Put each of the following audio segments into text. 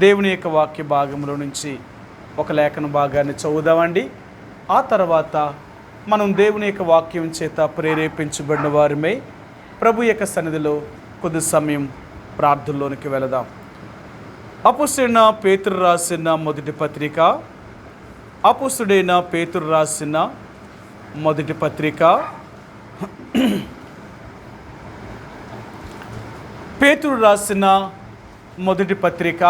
దేవుని యొక్క వాక్య భాగంలో నుంచి ఒక లేఖన భాగాన్ని చదువుదామండి. ఆ తర్వాత మనం దేవుని యొక్క వాక్యం చేత ప్రేరేపించబడిన వారిమై ప్రభు యొక్క సన్నిధిలో కొద్ది సమయం ప్రార్థనలోనికి వెళదాం. అపోస్తలుడైన పేతురు రాసిన మొదటి పత్రిక, అపోస్తలుడైన పేతురు రాసిన మొదటి పత్రిక, పేతురు రాసిన మొదటి పత్రిక,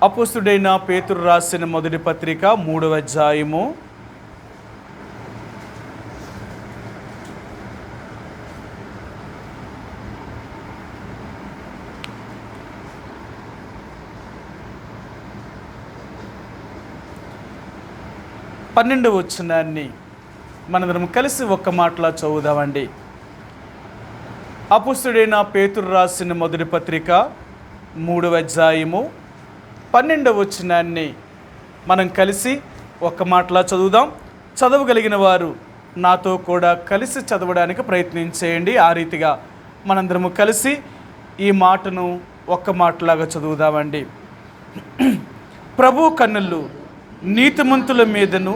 అపోస్తలుడైన పేతురు రాసిన మొదటి పత్రిక 3వ అధ్యాయము 12వ వచనాన్ని మనందరం కలిసి ఒక్క మాటలా చదువుదామండి. అపోస్తలుడైన పేతురు రాసిన మొదటి పత్రిక 3వ అధ్యాయము 12వ వచనాన్ని మనం కలిసి ఒక్క మాటలా చదువుదాం. చదవగలిగిన వారు నాతో కూడా కలిసి చదవడానికి ప్రయత్నించేయండి. ఆ రీతిగా మనందరము కలిసి ఈ మాటను ఒక్క మాటలాగా చదువుదామండి. ప్రభు కన్నులు నీతిమంతుల మీదను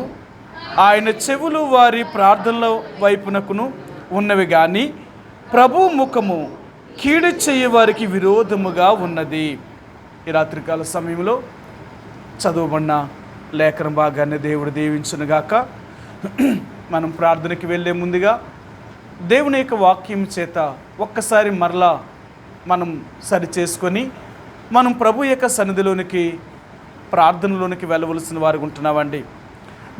ఆయన చెవులు వారి ప్రార్థనల వైపునకును ఉన్నవి, కానీ ప్రభు ముఖము కీడు చేయు వారికి విరోధముగా ఉన్నది. ఈ రాత్రికాల సమయంలో చదువుబడిన లేఖన భాగాన్ని దేవుడు దీవించునుగాక. మనం ప్రార్థనకి వెళ్ళే ముందుగా దేవుని యొక్క వాక్యం చేత ఒక్కసారి మరలా మనం సరి చేసుకొని మనం ప్రభు యొక్క సన్నిధిలోనికి ప్రార్థనలోనికి వెళ్ళవలసిన వారు ఉంటున్నామండి.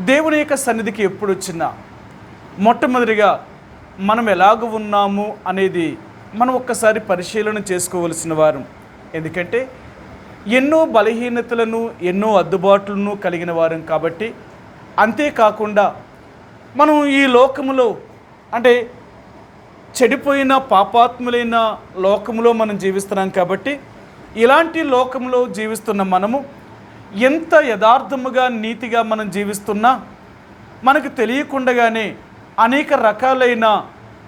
దేవుని యొక్క సన్నిధికి ఎప్పుడు వచ్చినా మొట్టమొదటిగా మనం ఎలాగ ఉన్నాము అనేది మనం ఒక్కసారి పరిశీలన చేసుకోవలసిన వారు. ఎందుకంటే ఎన్నో బలహీనతలను ఎన్నో అద్దుబాట్లను కలిగిన వారం కాబట్టి. అంతేకాకుండా మనం ఈ లోకములో అంటే చెడిపోయిన పాపాత్ములైన లోకములో మనం జీవిస్తున్నాం కాబట్టి ఇలాంటి లోకంలో జీవిస్తున్న మనము ఎంత యథార్థముగా నీతిగా మనం జీవిస్తున్నా మనకు తెలియకుండానే అనేక రకాలైన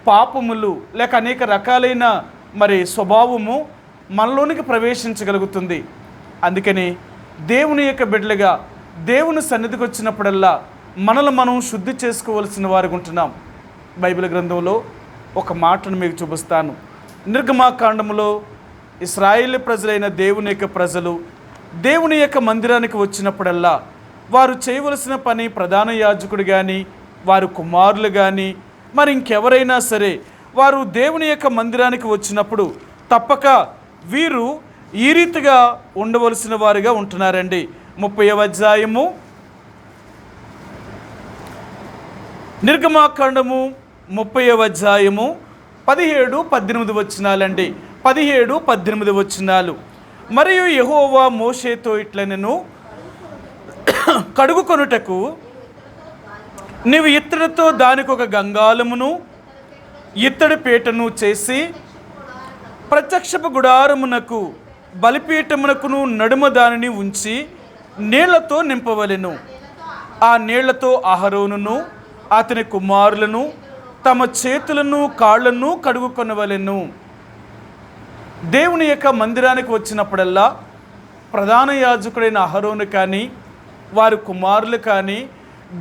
పాపములు లేక అనేక రకాలైన స్వభావము మనలోనికి ప్రవేశించగలుగుతుంది. అందుకని దేవుని యొక్క బిడ్డలుగా దేవుని సన్నిధికి వచ్చినప్పుడల్లా మనల్ని మనం శుద్ధి చేసుకోవలసిన వారు ఉంటున్నాం. బైబిల్ గ్రంథంలో ఒక మాటను మీకు చూపిస్తాను. నిర్గమాకాండములో ఇశ్రాయేలు ప్రజలైన దేవుని యొక్క ప్రజలు దేవుని యొక్క మందిరానికి వచ్చినప్పుడల్లా వారు చేయవలసిన పని ప్రధాన యాజకుడు కానీ వారి కుమారులు కానీ ఇంకెవరైనా సరే వారు దేవుని యొక్క మందిరానికి వచ్చినప్పుడు తప్పక వీరు ఈ రీతిగా ఉండవలసిన వారుగా ఉంటున్నారండి. 30వ అధ్యాయము నిర్గమాకాండము 30వ అధ్యాయము 17-18 వచనాలండి. 17-18 వచనాలు. మరియు యెహోవా మోషేతో ఇట్లనెను, కడుగుకొనుటకు నీవు ఇత్తడితో దానికి ఒక గంగాళమును ఇత్తడి పీటను చేసి ప్రత్యక్షపు గుడారమునకు బలిపీఠమునకును నడుమ దానిని ఉంచి నీళ్లతో నింపవలెను. ఆ నీళ్లతో అహరోనును అతని కుమారులను తమ చేతులను కాళ్లను కడుగుకొనవలెను. దేవుని యొక్క మందిరానికి వచ్చినప్పుడల్లా ప్రధాన యాజకుడైన అహరోను కానీ వారి కుమారులు కానీ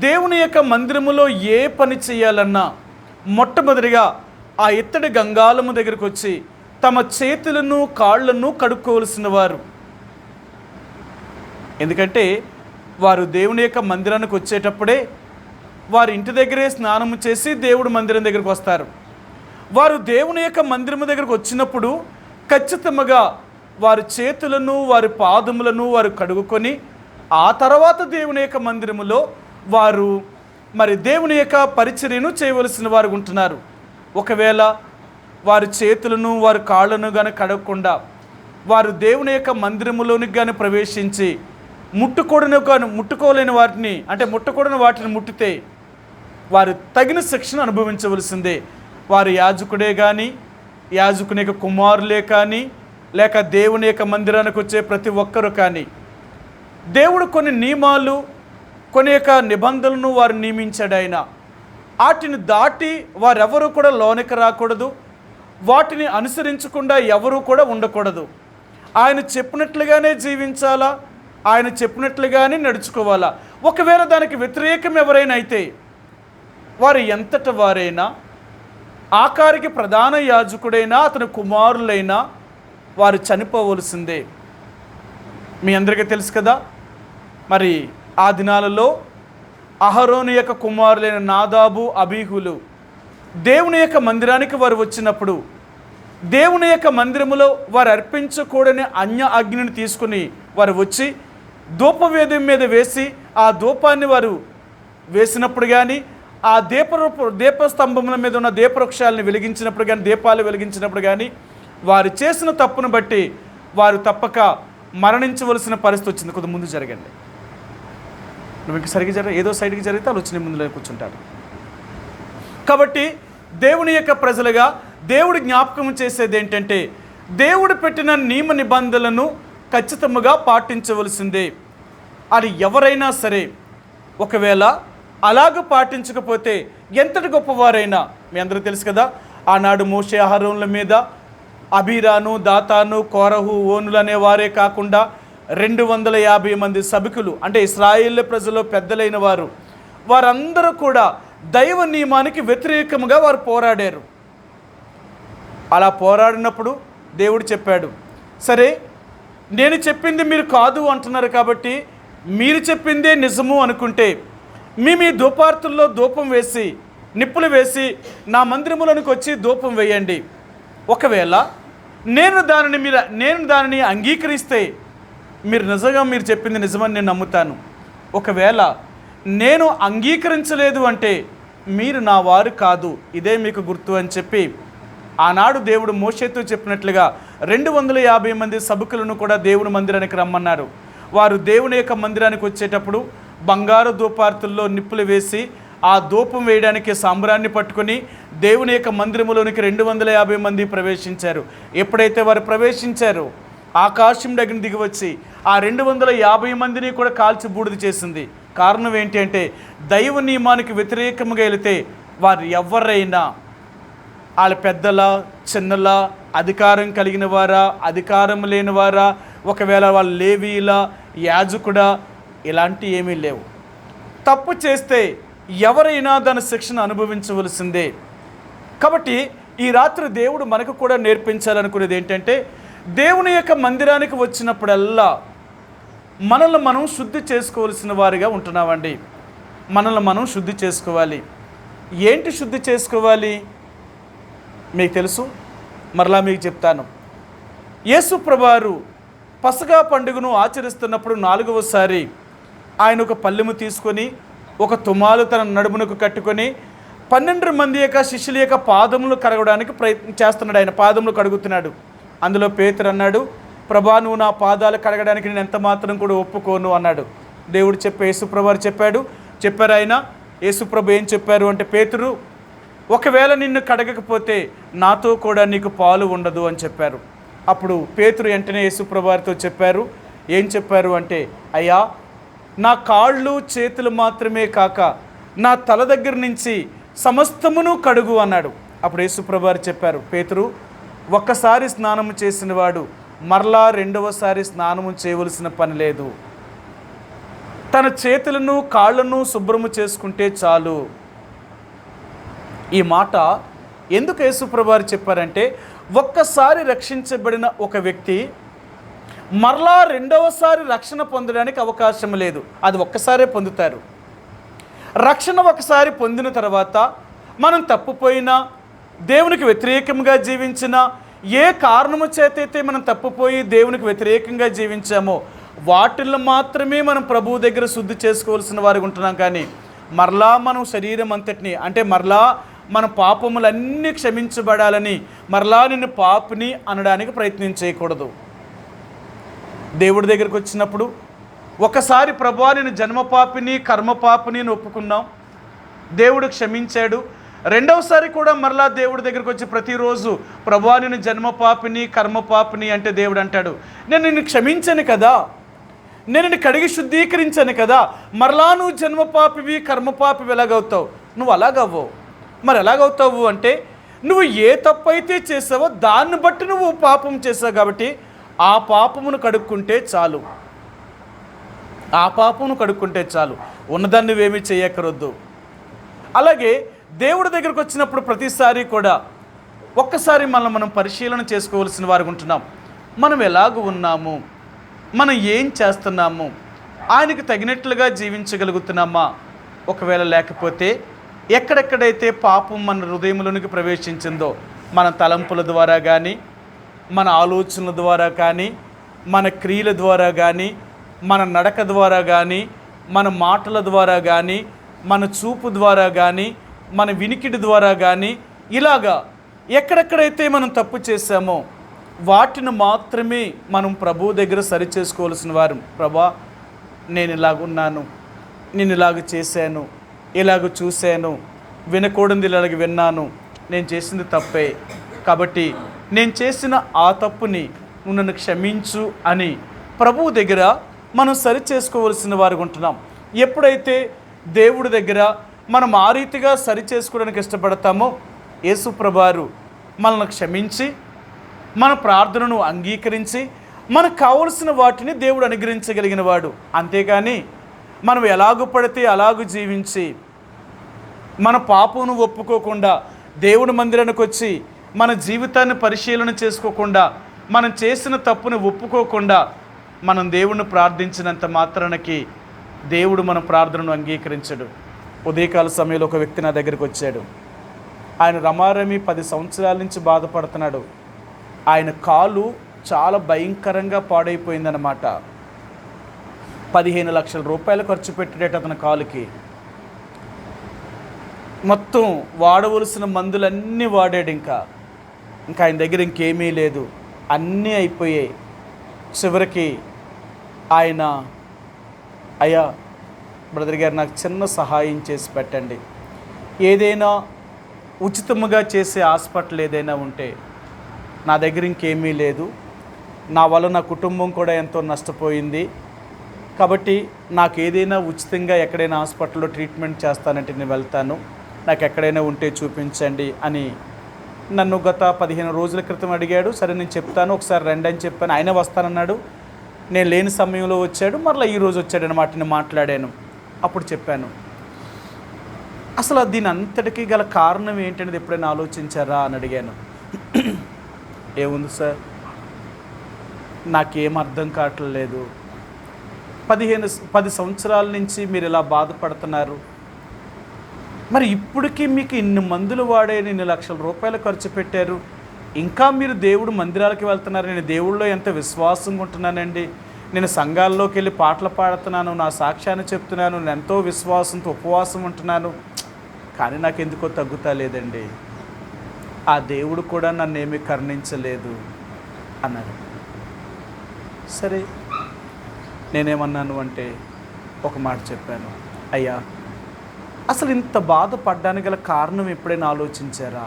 దేవుని యొక్క మందిరములో ఏ పని చేయాలన్నా మొట్టమొదటిగా ఆ ఇత్తడి గంగాళము దగ్గరికి వచ్చి తమ చేతులను కాళ్లను కడుక్కోవలసిన వారు. ఎందుకంటే వారు దేవుని యొక్క మందిరానికి వచ్చేటప్పుడే వారి ఇంటి దగ్గరే స్నానము చేసి దేవుడి మందిరం దగ్గరికి వస్తారు. వారు దేవుని యొక్క మందిరము దగ్గరకు వచ్చినప్పుడు ఖచ్చితంగా వారి చేతులను వారి పాదములను వారు కడుగుకొని ఆ తర్వాత దేవుని యొక్క మందిరములో వారు దేవుని యొక్క పరిచర్యను చేయవలసిన వారు ఉంటున్నారు. ఒకవేళ వారి చేతులను వారి కాళ్ళను కానీ కడగకుండా వారు దేవుని యొక్క మందిరములోనికి కానీ ప్రవేశించి ముట్టుకోలేని వాటిని ముట్టకూడని వాటిని ముట్టితే వారు తగిన శిక్షను అనుభవించవలసిందే. వారు యాజకుడే కానీ యాజకుని యొక్క కుమారులే కానీ లేక దేవుని యొక్క మందిరానికి వచ్చే ప్రతి ఒక్కరు కానీ దేవుడు కొన్ని నియమాలు కొన్ని యొక్క నిబంధనలను వారు నియమించాడు. ఆయన వాటిని దాటి వారెవరూ కూడా లోనికి రాకూడదు, వాటిని అనుసరించకుండా ఎవరూ కూడా ఉండకూడదు. ఆయన చెప్పినట్లుగానే జీవించాలా, ఆయన చెప్పినట్లుగానే నడుచుకోవాలా? ఒకవేళ దానికి వ్యతిరేకం ఎవరైనా అయితే వారు ఎంతటి వారైనా, ఆఖరికి ప్రధాన యాజకుడైనా అతని కుమారులైనా వారు చనిపోవలసిందే. మీ అందరికీ తెలుసు కదా, మరి ఆ దినాలలో అహరోను యొక్క కుమారులైన నాదాబు, అబీహులు దేవుని యొక్క మందిరానికి వారు వచ్చినప్పుడు దేవుని యొక్క మందిరములో వారు అర్పించకూడని అన్య అగ్నిని తీసుకుని వారు వచ్చి ధూపవేదం మీద వేసి ఆ ధూపాన్ని వారు వేసినప్పుడు కానీ, ఆ దీపస్తంభముల మీద ఉన్న దీపవృక్షాలను వెలిగించినప్పుడు కానీ, దీపాలు వెలిగించినప్పుడు కానీ వారు చేసిన తప్పును బట్టి వారు తప్పక మరణించవలసిన పరిస్థితి వచ్చింది. కొద్ది ముందు జరగండి. నువ్వు ఇంక సరిగ్గా ఏదో సైడ్కి జరిగితే వాళ్ళు వచ్చి ముందులో కూర్చుంటారు. కాబట్టి దేవుని యొక్క ప్రజలుగా దేవుడు జ్ఞాపకం చేసేది ఏంటంటే, దేవుడు పెట్టిన నియమ నిబంధనలను ఖచ్చితంగా పాటించవలసిందే. అది ఎవరైనా సరే ఒకవేళ అలాగ పాటించకపోతే ఎంతటి గొప్పవారైనా, మీ అందరూ తెలుసు కదా, ఆనాడు మోషే అహరోనుల మీద అబీరాను, దాతాను, కోరహు, ఓనులు అనే వారే కాకుండా 250 మంది సభికులు, అంటే ఇశ్రాయేలు ప్రజల్లో పెద్దలైన వారు, వారందరూ కూడా దైవ నియమానికి వ్యతిరేకంగా వారు పోరాడారు. అలా పోరాడినప్పుడు దేవుడు చెప్పాడు, సరే నేను చెప్పింది మీరు కాదు అంటున్నారు కాబట్టి మీరు చెప్పిందే నిజము అనుకుంటే మీ ధూపార్తుల్లో ధూపం వేసి నిప్పులు వేసి నా మందిరములోనికి వచ్చి ధూపం వేయండి. ఒకవేళ నేను దానిని అంగీకరిస్తే మీరు నిజంగా మీరు చెప్పింది నిజమని నేను నమ్ముతాను. ఒకవేళ నేను అంగీకరించలేదు అంటే మీరు నా వారు కాదు, ఇదే మీకు గుర్తు అని చెప్పి ఆనాడు దేవుడు మోషేతో చెప్పినట్లుగా 250 మంది సభికులను కూడా దేవుని మందిరానికి రమ్మన్నారు. వారు దేవుని యొక్క మందిరానికి వచ్చేటప్పుడు బంగారు ధూపార్తుల్లో నిప్పులు వేసి ఆ ధూపం వేయడానికి సాంబ్రాన్ని పట్టుకొని దేవుని యొక్క మందిరములోనికి 250 మంది ప్రవేశించారు. ఎప్పుడైతే వారు ప్రవేశించారో ఆకాశం దగ్గర దిగివచ్చి ఆ 250 మందిని కూడా కాల్చి బూడిద చేసింది. కారణం ఏంటి అంటే, దైవ నియమానికి వ్యతిరేకంగా వెళితే వారు ఎవరైనా, వాళ్ళ పెద్దల, చిన్నల, అధికారం కలిగిన వారా, అధికారం లేని వారా, ఒకవేళ వాళ్ళు లేవీలా, యాజకుడా, ఇలాంటి ఏమీ లేవు. తప్పు చేస్తే ఎవరైనా దాని శిక్షను అనుభవించవలసిందే. కాబట్టి ఈ రాత్రి దేవుడు మనకు కూడా నేర్పించాలనుకునేది ఏంటంటే, దేవుని యొక్క మందిరానికి వచ్చినప్పుడల్లా మనల్ని మనం శుద్ధి చేసుకోవాల్సిన వారిగా ఉంటున్నామండి. మనల్ని మనం శుద్ధి చేసుకోవాలి. ఏంటి శుద్ధి చేసుకోవాలి మీకు తెలుసు, మరలా మీకు చెప్తాను. యేసు ప్రభువారు పసగా పండుగను ఆచరిస్తున్నప్పుడు 4వసారి ఆయన ఒక పల్లెము తీసుకొని ఒక తుమాలు తన నడుమునకు కట్టుకొని 12 మంది యొక్క శిష్యుల యొక్క పాదములు కడగడానికి ప్రయత్నం చేస్తున్నాడు. ఆయన పాదములు కడుగుతున్నాడు. అందులో పేతురు అన్నాడు, ప్రభా నువ్వు నా పాదాలు కడగడానికి నేను ఎంత మాత్రం కూడా ఒప్పుకోను అన్నాడు. దేవుడు యేసుప్రభువారు చెప్పారు. ఆయన యేసుప్రభు ఏం చెప్పారు అంటే, పేతురు ఒకవేళ నిన్ను కడగకపోతే నాతో కూడా నీకు పాలు ఉండదు అని చెప్పారు. అప్పుడు పేతురు వెంటనే యేసుప్రభువారితో ఏం చెప్పారు అంటే, అయ్యా నా కాళ్ళు చేతులు మాత్రమే కాక నా తల దగ్గర నుంచి సమస్తమును కడుగు అన్నాడు. అప్పుడు యేసుప్రభువారు చెప్పారు, పేతురు ఒక్కసారి స్నానము చేసిన వాడు మరలా 2వసారి స్నానము చేయవలసిన పని లేదు. తన చేతులను కాళ్ళను శుభ్రము చేసుకుంటే చాలు. ఈ మాట ఎందుకు యేసుప్రభువారు చెప్పారంటే, ఒక్కసారి రక్షించబడిన ఒక వ్యక్తి మరలా 2వసారి రక్షణ పొందడానికి అవకాశం లేదు. అది ఒక్కసారే పొందుతారు. రక్షణ ఒకసారి పొందిన తర్వాత మనం తప్పుపోయినా, దేవునికి వ్యతిరేకంగా జీవించినా, ఏ కారణము చేతైతే మనం తప్పుపోయి దేవునికి వ్యతిరేకంగా జీవించామో వాటిల్లో మాత్రమే మనం ప్రభువు దగ్గర శుద్ధి చేసుకోవాల్సిన వారికి ఉంటున్నాం. కానీ మరలా మనం శరీరం అంతటిని, అంటే మరలా మన పాపములన్నీ క్షమించబడాలని మరలా నిన్ను పాపిని అనడానికి ప్రయత్నం చేయకూడదు. దేవుడి దగ్గరికి వచ్చినప్పుడు ఒకసారి ప్రభువా నేను జన్మపాపిని, కర్మపాపిని అని ఒప్పుకున్నాం, దేవుడు క్షమించాడు. 2వసారి కూడా మరలా దేవుడి దగ్గరికి వచ్చి ప్రతిరోజు ప్రభువా నేను జన్మపాపిని, కర్మపాపిని అంటే దేవుడు అంటాడు, నేను నిన్ను క్షమించాను కదా, నేను నిన్ను కడిగి శుద్ధీకరించాను కదా, మరలా నువ్వు జన్మపాపివి, కర్మపాపివి ఎలాగవుతావు? నువ్వు అలాగవ్వవు. మరి ఎలాగవుతావు అంటే, నువ్వు ఏ తప్పు అయితే చేసావో దాన్ని బట్టి నువ్వు పాపం చేసావు కాబట్టి ఆ పాపమును కడుక్కుంటే చాలు, ఆ పాపమును కడుక్కుంటే చాలు, ఉన్నదాన్ని నువ్వేమీ చేయక్కరొద్దు. అలాగే దేవుడి దగ్గరకు వచ్చినప్పుడు ప్రతిసారి కూడా ఒక్కసారి మనం పరిశీలన చేసుకోవాల్సిన వారు ఉంటున్నాం. మనం ఎలాగ ఉన్నాము, మనం ఏం చేస్తున్నాము, ఆయనకు తగినట్లుగా జీవించగలుగుతున్నామా? ఒకవేళ లేకపోతే ఎక్కడెక్కడైతే పాపం మన హృదయంలోనికి ప్రవేశించిందో, మన తలంపుల ద్వారా కానీ, మన ఆలోచనల ద్వారా కానీ, మన క్రియల ద్వారా కానీ, మన నడక ద్వారా కానీ, మన మాటల ద్వారా కానీ, మన చూపు ద్వారా కానీ, మన వినికిడి ద్వారా కానీ, ఇలాగా ఎక్కడెక్కడైతే మనం తప్పు చేశామో వాటిని మాత్రమే మనం ప్రభువు దగ్గర సరి చేసుకోవాల్సిన వారు. ప్రభా, నేను ఇలాగున్నాను, నేను ఇలాగ చేశాను, ఇలాగ చూశాను, వినకూడదు ఇలాగ విన్నాను, నేను చేసింది తప్పే, కాబట్టి నేను చేసిన ఆ తప్పుని నువ్వు నన్ను క్షమించు అని ప్రభువు దగ్గర మనం సరి చేసుకోవలసిన వారు ఉంటున్నాం. ఎప్పుడైతే దేవుడి దగ్గర మనం ఆ రీతిగా సరి చేసుకోవడానికి ఇష్టపడతామో యేసు ప్రభువారు మనల్ని క్షమించి, మన ప్రార్థనను అంగీకరించి, మనకు కావలసిన వాటిని దేవుడు అనుగ్రహించగలిగిన వాడు. అంతేగాని మనం ఎలాగూ పడితే అలాగూ జీవించి, మన పాపమును ఒప్పుకోకుండా, దేవుడి మందిరానికి వచ్చి మన జీవితాన్ని పరిశీలన చేసుకోకుండా, మనం చేసిన తప్పుని ఒప్పుకోకుండా మనం దేవుడిని ప్రార్థించినంత మాత్రానికి దేవుడు మన ప్రార్థనను అంగీకరించడు. ఉదయకాల సమయంలో ఒక వ్యక్తి నా దగ్గరికి వచ్చాడు. ఆయన రమారమి 10 సంవత్సరాల నుంచి బాధపడుతున్నాడు. ఆయన కాలు చాలా భయంకరంగా పాడైపోయిందన్నమాట. 15 లక్షల రూపాయలు ఖర్చు పెట్టేట అతని కాలుకి. మొత్తం వాడవలసిన మందులన్నీ వాడాడు. ఇంకా ఆయన దగ్గర ఇంకేమీ లేదు, అన్నీ అయిపోయాయి. చివరికి ఆయన, అయ్యా బ్రదర్ గారు, నాకు చిన్న సహాయం చేసి పెట్టండి, ఏదైనా ఉచితముగా చేసే హాస్పిటల్ ఏదైనా ఉంటే, నా దగ్గర ఇంకేమీ లేదు, నా వల్ల నా కుటుంబం కూడా ఎంతో నష్టపోయింది, కాబట్టి నాకు ఏదైనా ఉచితంగా ఎక్కడైనా హాస్పిటల్లో ట్రీట్మెంట్ చేస్తానంటే నేను వెళ్తాను, నాకు ఎక్కడైనా ఉంటే చూపించండి అని నన్ను గత 15 రోజుల క్రితం అడిగాడు. సరే నేను చెప్తాను, ఒకసారి రండి అని చెప్పాను. ఆయన వస్తానన్నాడు. నేను లేని సమయంలో వచ్చాడు, మరలా ఈరోజు వచ్చాడు అన్నమాట. నేను మాట్లాడాను. అప్పుడు చెప్పాను, అసలు దీని అంతటికీ గల కారణం ఏంటనేది ఎప్పుడైనా ఆలోచించారా అని అడిగాను. ఏముంది సార్, నాకేం అర్థం కావట్లేదు, 10 సంవత్సరాల నుంచి మీరు ఇలా బాధపడుతున్నారు, మరి ఇప్పటికీ మీకు ఇన్ని మందులు వాడే 2 లక్షల రూపాయలు ఖర్చు పెట్టారు, ఇంకా మీరు దేవుడు మందిరాలకి వెళ్తున్నారు. నేను దేవుళ్ళో ఎంత విశ్వాసంగా ఉంటున్నానండి, నేను సంఘాల్లోకి వెళ్ళి పాటలు పాడుతున్నాను, నా సాక్ష్యాన్ని చెప్తున్నాను, నేను ఎంతో విశ్వాసంతో ఉపవాసం ఉంటున్నాను, కానీ నాకు ఎందుకో తగ్గుతా లేదండి, ఆ దేవుడు కూడా నన్ను ఏమీ కరుణించలేదు అన్నాడు. సరే నేనేమన్నాను అంటే ఒక మాట చెప్పాను, అయ్యా అసలు ఇంత బాధపడ్డానికి గల కారణం ఎప్పుడైనా ఆలోచించారా?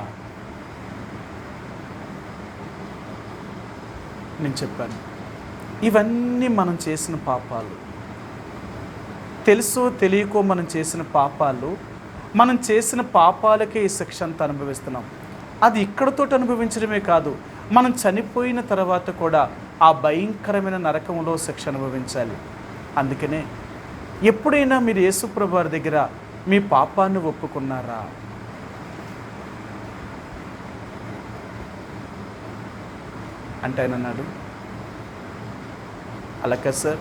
నేను చెప్పాను, ఇవన్నీ మనం చేసిన పాపాలు, తెలుసో తెలియకో మనం చేసిన పాపాలు, మనం చేసిన పాపాలకే ఈ శిక్ష అంతా అనుభవిస్తున్నాం. అది ఇక్కడతో అనుభవించడమే కాదు, మనం చనిపోయిన తర్వాత కూడా ఆ భయంకరమైన నరకంలో శిక్ష అనుభవించాలి. అందుకనే ఎప్పుడైనా మీరు యేసుప్రభు వారి దగ్గర మీ పాపాన్ని ఒప్పుకున్నారా? అంటే ఆయన అన్నాడు, అలాగే సార్,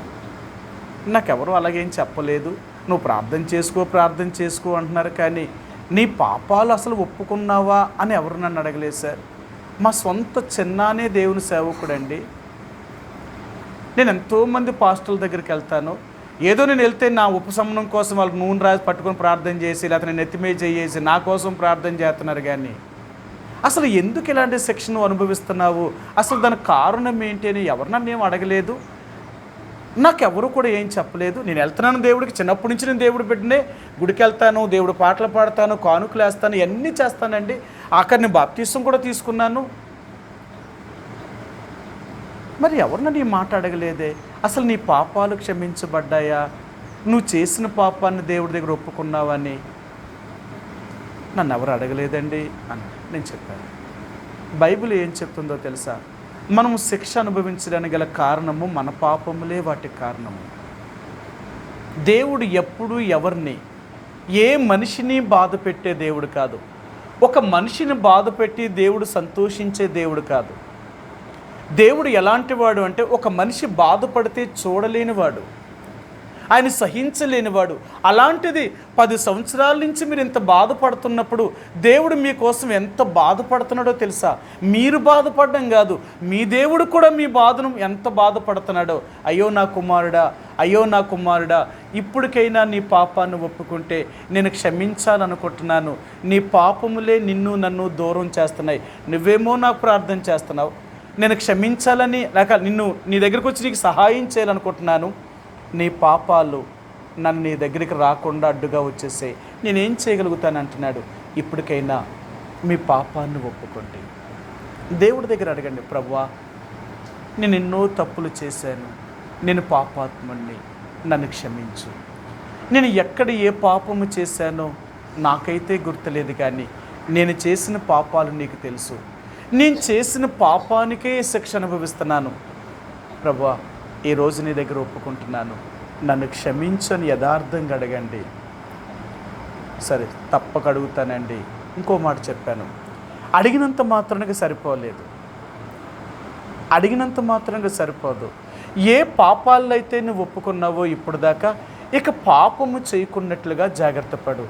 నాకెవరు అలాగేం చెప్పలేదు, నువ్వు ప్రార్థన చేసుకో అంటున్నారు, కానీ నీ పాపాలు అసలు ఒప్పుకున్నావా అని ఎవరు నన్ను అడగలేదు సార్. మా సొంత చిన్నానే దేవుని సేవకుడండి. నేను ఎంతోమంది పాస్టర్ల దగ్గరికి వెళ్తాను, ఏదో నేను వెళ్తే నా ఉపశమనం కోసం వాళ్ళకి నూనె రాసి పట్టుకొని ప్రార్థన చేసి, లేకపోతే నేను నెత్తిమే చేసి నా కోసం ప్రార్థన చేస్తున్నారు, కానీ అసలు ఎందుకు ఇలాంటి శిక్షను అనుభవిస్తున్నావు, అసలు దానికి కారణం ఏంటి అని ఎవరు నన్ను ఏం అడగలేదు, నాకెవరు కూడా ఏం చెప్పలేదు. నేను వెళ్తున్నాను దేవుడికి, చిన్నప్పటి నుంచి నేను దేవుడి బిడ్డనే, గుడికి వెళ్తాను, దేవుడు పాటలు పాడతాను, కానుకలు వేస్తాను, ఇవన్నీ చేస్తానండి, ఆఖరిని బాప్తీసం కూడా తీసుకున్నాను, మరి ఎవరు నన్ను ఈ మాట అడగలేదే, అసలు నీ పాపాలు క్షమించబడ్డాయా, నువ్వు చేసిన పాపాన్ని దేవుడి దగ్గర ఒప్పుకున్నావని నన్ను ఎవరు అడగలేదండి అని నేను చెప్పాను. బైబిల్ ఏం చెప్తుందో తెలుసా? మనము శిక్ష అనుభవించడానికి గల కారణము మన పాపములే వాటి కారణము. దేవుడు ఎప్పుడు ఎవరిని, ఏ మనిషిని బాధ పెట్టే దేవుడు కాదు. ఒక మనిషిని బాధ పెట్టి దేవుడు సంతోషించే దేవుడు కాదు. దేవుడు ఎలాంటి వాడు అంటే ఒక మనిషి బాధపడితే చూడలేనివాడు, ఆయన సహించలేనివాడు. అలాంటిది 10 సంవత్సరాల నుంచి మీరు ఇంత బాధపడుతున్నప్పుడు దేవుడు మీకోసం ఎంత బాధపడుతున్నాడో తెలుసా? మీరు బాధపడడం కాదు, మీ దేవుడు కూడా మీ బాధను ఎంత బాధపడుతున్నాడో. అయ్యో నా కుమారుడా, అయ్యో నా కుమారుడా, ఇప్పటికైనా నీ పాపాన్ని ఒప్పుకుంటే నేను క్షమించాలనుకుంటున్నాను. నీ పాపములే నిన్ను నన్ను దూరం చేస్తున్నాయి. నువ్వేమో నాకు ప్రార్థన చేస్తున్నావు, నేను క్షమించాలని లేక నీ దగ్గరికి వచ్చి నీకు సహాయం చేయాలనుకుంటున్నాను. నీ పాపాలు నన్ను నీ దగ్గరికి రాకుండా అడ్డుగా వచ్చేసాయి, నేనేం చేయగలుగుతాను అంటున్నాడు. ఇప్పటికైనా మీ పాపాన్ని ఒప్పుకోండి. దేవుడి దగ్గర అడగండి, ప్రభువా నేను ఎన్నో తప్పులు చేశాను, నేను పాపాత్ముణ్ణి, నన్ను క్షమించు. నేను ఎక్కడ ఏ పాపము చేశానో నాకైతే గుర్తులేదు, కానీ నేను చేసిన పాపాలు నీకు తెలుసు. నేను చేసిన పాపానికే శిక్ష అనుభవిస్తున్నాను. ప్రభువా ఈరోజు నీ దగ్గర ఒప్పుకుంటున్నాను, నన్ను క్షమించని యథార్థంగా అడగండి. సరే తప్పక అడుగుతానండి. ఇంకో మాట చెప్పాను, అడిగినంత మాత్రానికి సరిపోలేదు, అడిగినంత మాత్రంగా సరిపోదు. ఏ పాపాల్లో అయితే నువ్వు ఒప్పుకున్నావో ఇప్పుడు దాకా, ఇక పాపము చేయకున్నట్లుగా జాగ్రత్త పడు.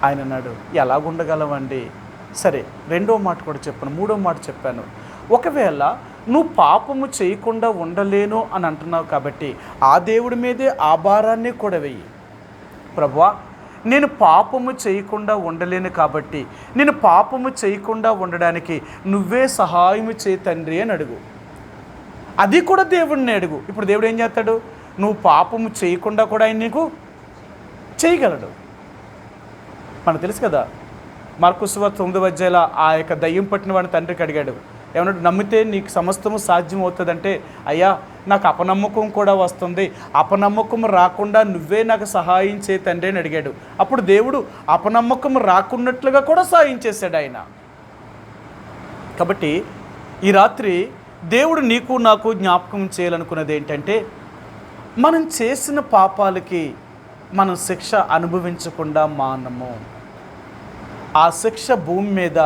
ఆయన అన్నాడు, ఎలాగుండగలవండి? సరే రెండో మాట కూడా చెప్పాను, మూడో మాట చెప్పాను. ఒకవేళ నువ్వు పాపము చేయకుండా ఉండలేను అని అంటున్నావు కాబట్టి ఆ దేవుడి మీదే ఆ భారాన్ని కూడా వెయ్యి. ప్రభువా నేను పాపము చేయకుండా ఉండలేను కాబట్టి నేను పాపము చేయకుండా ఉండడానికి నువ్వే సహాయము చేయి తండ్రి అని అడుగు. అది కూడా దేవుడిని అడుగు. ఇప్పుడు దేవుడు ఏం చేస్తాడు? నువ్వు పాపము చేయకుండా కూడా ఆయన నీకు చేయగలడు. మనకు తెలుసు కదా, మార్కు సువార్త 9వ అధ్యాయంలో ఆ యొక్క దయ్యం పట్టిన వాడిని తండ్రికి అడిగాడు, ఏమన్నాడు? నమ్మితే నీకు సమస్తము సాధ్యం అవుతుందంటే, అయ్యా నాకు అపనమ్మకం కూడా వస్తుంది, అపనమ్మకం రాకుండా నువ్వే నాకు సహాయం చేయి తండ్రి అని అడిగాడు. అప్పుడు దేవుడు అపనమ్మకం రాకున్నట్లుగా కూడా సహాయం చేశాడు ఆయన. కాబట్టి ఈ రాత్రి దేవుడు నీకు నాకు జ్ఞాపకం చేయాలనుకున్నది ఏంటంటే, మనం చేసిన పాపాలకి మనం శిక్ష అనుభవించకుండా మానము. ఆ శిక్ష భూమి మీద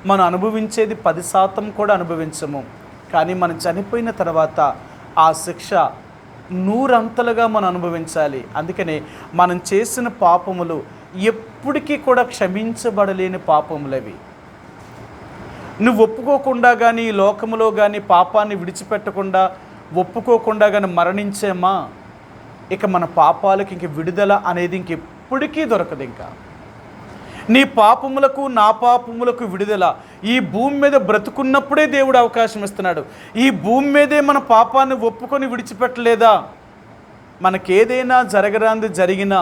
మనం అనుభవించేది 10% కూడా అనుభవించము, కానీ మనం చనిపోయిన తర్వాత ఆ శిక్ష 100 మనం అనుభవించాలి. అందుకనే మనం చేసిన పాపములు ఎప్పటికీ కూడా క్షమించబడలేని పాపములవి. నువ్వు ఒప్పుకోకుండా కానీ ఈ లోకములో కానీ పాపాన్ని విడిచిపెట్టకుండా ఒప్పుకోకుండా కానీ మరణించేమా, ఇక మన పాపాలకు ఇంక విడుదల అనేది ఇంకెప్పటికీ దొరకదు. ఇంకా నీ పాపములకు నా పాపములకు విడుదల ఈ భూమి మీద బ్రతుకున్నప్పుడే దేవుడు అవకాశం ఇస్తున్నాడు. ఈ భూమి మీదే మన పాపాన్ని ఒప్పుకొని విడిచిపెట్టలేదా, మనకేదైనా జరగరాంది జరిగినా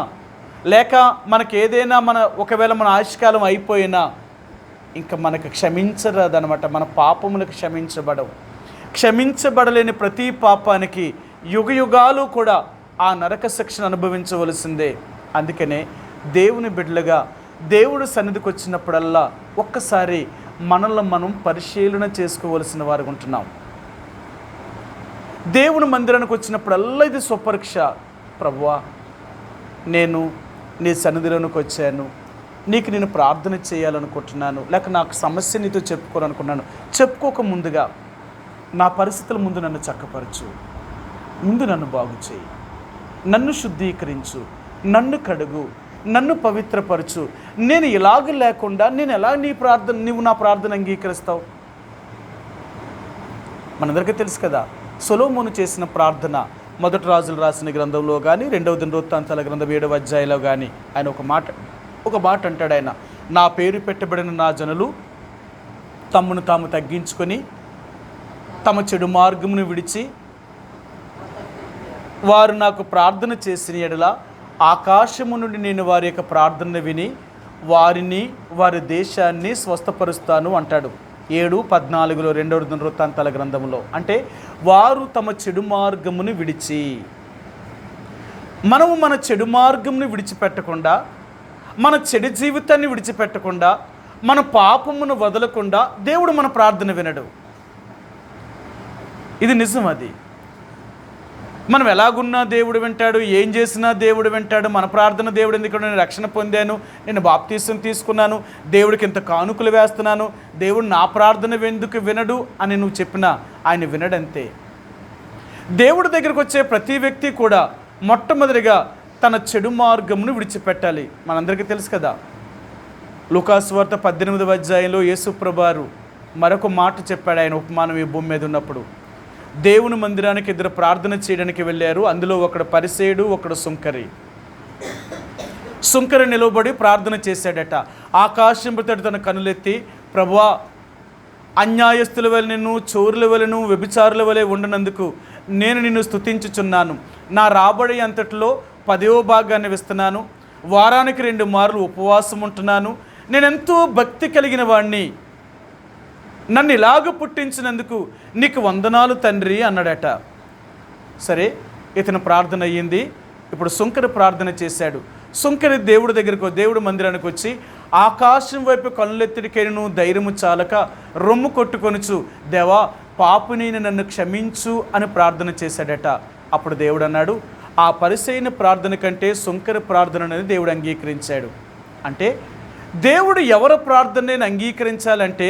లేక మనకేదైనా ఒకవేళ మన ఆయుష్కాలం అయిపోయినా ఇంకా మనకు క్షమించరాదనమాట. మన పాపములకు క్షమించబడవు. క్షమించబడలేని ప్రతి పాపానికి యుగయుగాలు కూడా ఆ నరక శిక్షను అనుభవించవలసిందే. అందుకనే దేవుని బిడ్డలుగా దేవుడు సన్నిధికి వచ్చినప్పుడల్లా ఒక్కసారి మనల్ని మనం పరిశీలన చేసుకోవలసిన వారు ఉంటున్నాం. దేవుని మందిరానికి వచ్చినప్పుడల్లా ఇది స్వపరీక్ష. ప్రభువా నేను నీ సన్నిధిలోనికి వచ్చాను, నీకు నేను ప్రార్థన చేయాలనుకుంటున్నాను, లేక నాకు సమస్య నీతో చెప్పుకోవాలనుకున్నాను. చెప్పుకోక ముందుగా నా పరిస్థితుల ముందు నన్ను చక్కపరచు, ముందు నన్ను బాగు చేయి, నన్ను శుద్ధీకరించు, నన్ను కడుగు, నన్ను పవిత్రపరచు. నేను ఇలాగ లేకుండా నేను ఎలా నీవు నా ప్రార్థన అంగీకరిస్తావు? మనందరికీ తెలుసు కదా, సొలొమోను చేసిన ప్రార్థన మొదటి రాజులు రాసిన గ్రంథంలో కానీ 2వ దినవృత్తాంతాల గ్రంథం 7వ అధ్యాయంలో కానీ ఆయన ఒక మాట అంటాడు. ఆయన, నా పేరు పెట్టబడిన నా జనులు తమను తాము తగ్గించుకొని తమ చెడు మార్గమును విడిచి వారు నాకు ప్రార్థన చేసిన ఎడల ఆకాశము నుండి నేను వారి యొక్క ప్రార్థన విని వారిని వారి దేశాన్ని స్వస్థపరుస్తాను అంటాడు. 7:14 2వ దినవృత్తాంతాల గ్రంథంలో. అంటే వారు తమ చెడు మార్గమును విడిచి, మనము మన చెడు మార్గమును విడిచిపెట్టకుండా, మన చెడు జీవితాన్ని విడిచిపెట్టకుండా, మన పాపమును వదలకుండా దేవుడు మన ప్రార్థన వినడు. ఇది నిజం. అది మనం ఎలాగున్నా దేవుడు వింటాడు, ఏం చేసినా దేవుడు వింటాడు. మన ప్రార్థన దేవుడు ఎందుకంటే నేను రక్షణ పొందాను, నేను బాప్తీసం తీసుకున్నాను, దేవుడికి ఇంత కానుకలు వేస్తున్నాను, దేవుడు నా ప్రార్థన ఎందుకు వినడు అని నువ్వు చెప్పినా ఆయన వినడంతే. దేవుడి దగ్గరకు వచ్చే ప్రతి వ్యక్తి కూడా మొట్టమొదటిగా తన చెడు మార్గమును విడిచిపెట్టాలి. మనందరికీ తెలుసు కదా, లూకాసు వార్త 18వ అధ్యాయంలో యేసు ప్రభువారు మరొక మాట చెప్పాడు. ఆయన ఉపమానం ఈ భూమి మీద ఉన్నప్పుడు దేవుని మందిరానికి ఇద్దరు ప్రార్థన చేయడానికి వెళ్ళారు. అందులో ఒకడు పరిసేయుడు, ఒకడు సుంకరి. సుంకరి నిలవబడి ప్రార్థన చేశాడట. ఆకాశం తోటి తన కనులెత్తి, ప్రభువా, అన్యాయస్తుల వలె నిన్ను, చోరుల వలెను, వ్యభిచారుల వలె ఉండనందుకు నేను నిన్ను స్తుతించుచున్నాను. నా రాబడి అంతటిలో 10వ భాగాన్ని ఇస్తున్నాను. వారానికి 2 మార్లు ఉపవాసం ఉంటున్నాను. నేనెంతో భక్తి కలిగిన వాడిని. నన్ను ఇలాగ పుట్టించినందుకు నీకు వందనాలు తండ్రి అన్నాడట. సరే, ఇతను ప్రార్థన అయ్యింది. ఇప్పుడు సుంకరి ప్రార్థన చేశాడు. సుంకరి దేవుడి మందిరానికి వచ్చి ఆకాశం వైపు కళ్ళెత్తిడికెను ధైర్యము చాలక రొమ్ము కొట్టుకొనుచు, దేవా, పాపిని నన్ను క్షమించు అని ప్రార్థన చేశాడట. అప్పుడు దేవుడు అన్నాడు, ఆ పరిసైన ప్రార్థన కంటే సుంకరి ప్రార్థనని దేవుడు అంగీకరించాడు. అంటే దేవుడు ఎవరి ప్రార్థనని అంగీకరించాలంటే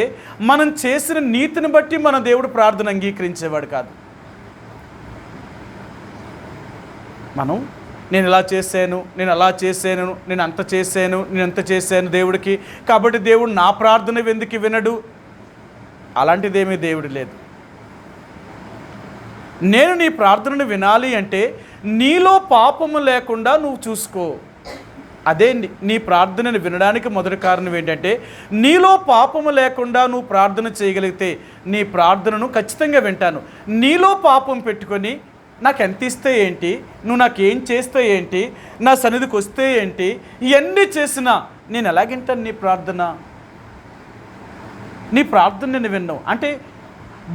మనం చేసిన నీతిని బట్టి మన దేవుడు ప్రార్థన అంగీకరించేవాడు కాదు. నేను ఇలా చేశాను, నేను అలా చేశాను, నేను అంత చేశాను, నేను ఎంత చేశాను దేవుడికి, కాబట్టి దేవుడు నా ప్రార్థన ఎందుకు వినడు, అలాంటిదేమీ దేవుడు లేదు. నేను నీ ప్రార్థనను వినాలి అంటే నీలో పాపము లేకుండా నువ్వు చూసుకో. అదే నీ ప్రార్థనను వినడానికి మొదటి కారణం ఏంటంటే నీలో పాపము లేకుండా నువ్వు ప్రార్థన చేయగలిగితే నీ ప్రార్థనను ఖచ్చితంగా వింటాను. నీలో పాపం పెట్టుకొని నాకు ఎంత ఇస్తే ఏంటి, నువ్వు నాకేం చేస్తే ఏంటి, నా సన్నిధికి వస్తే ఏంటి, ఇవన్నీ చేసినా నేను ఎలాగింటాను నీ ప్రార్థన నేను విన్నావు అంటే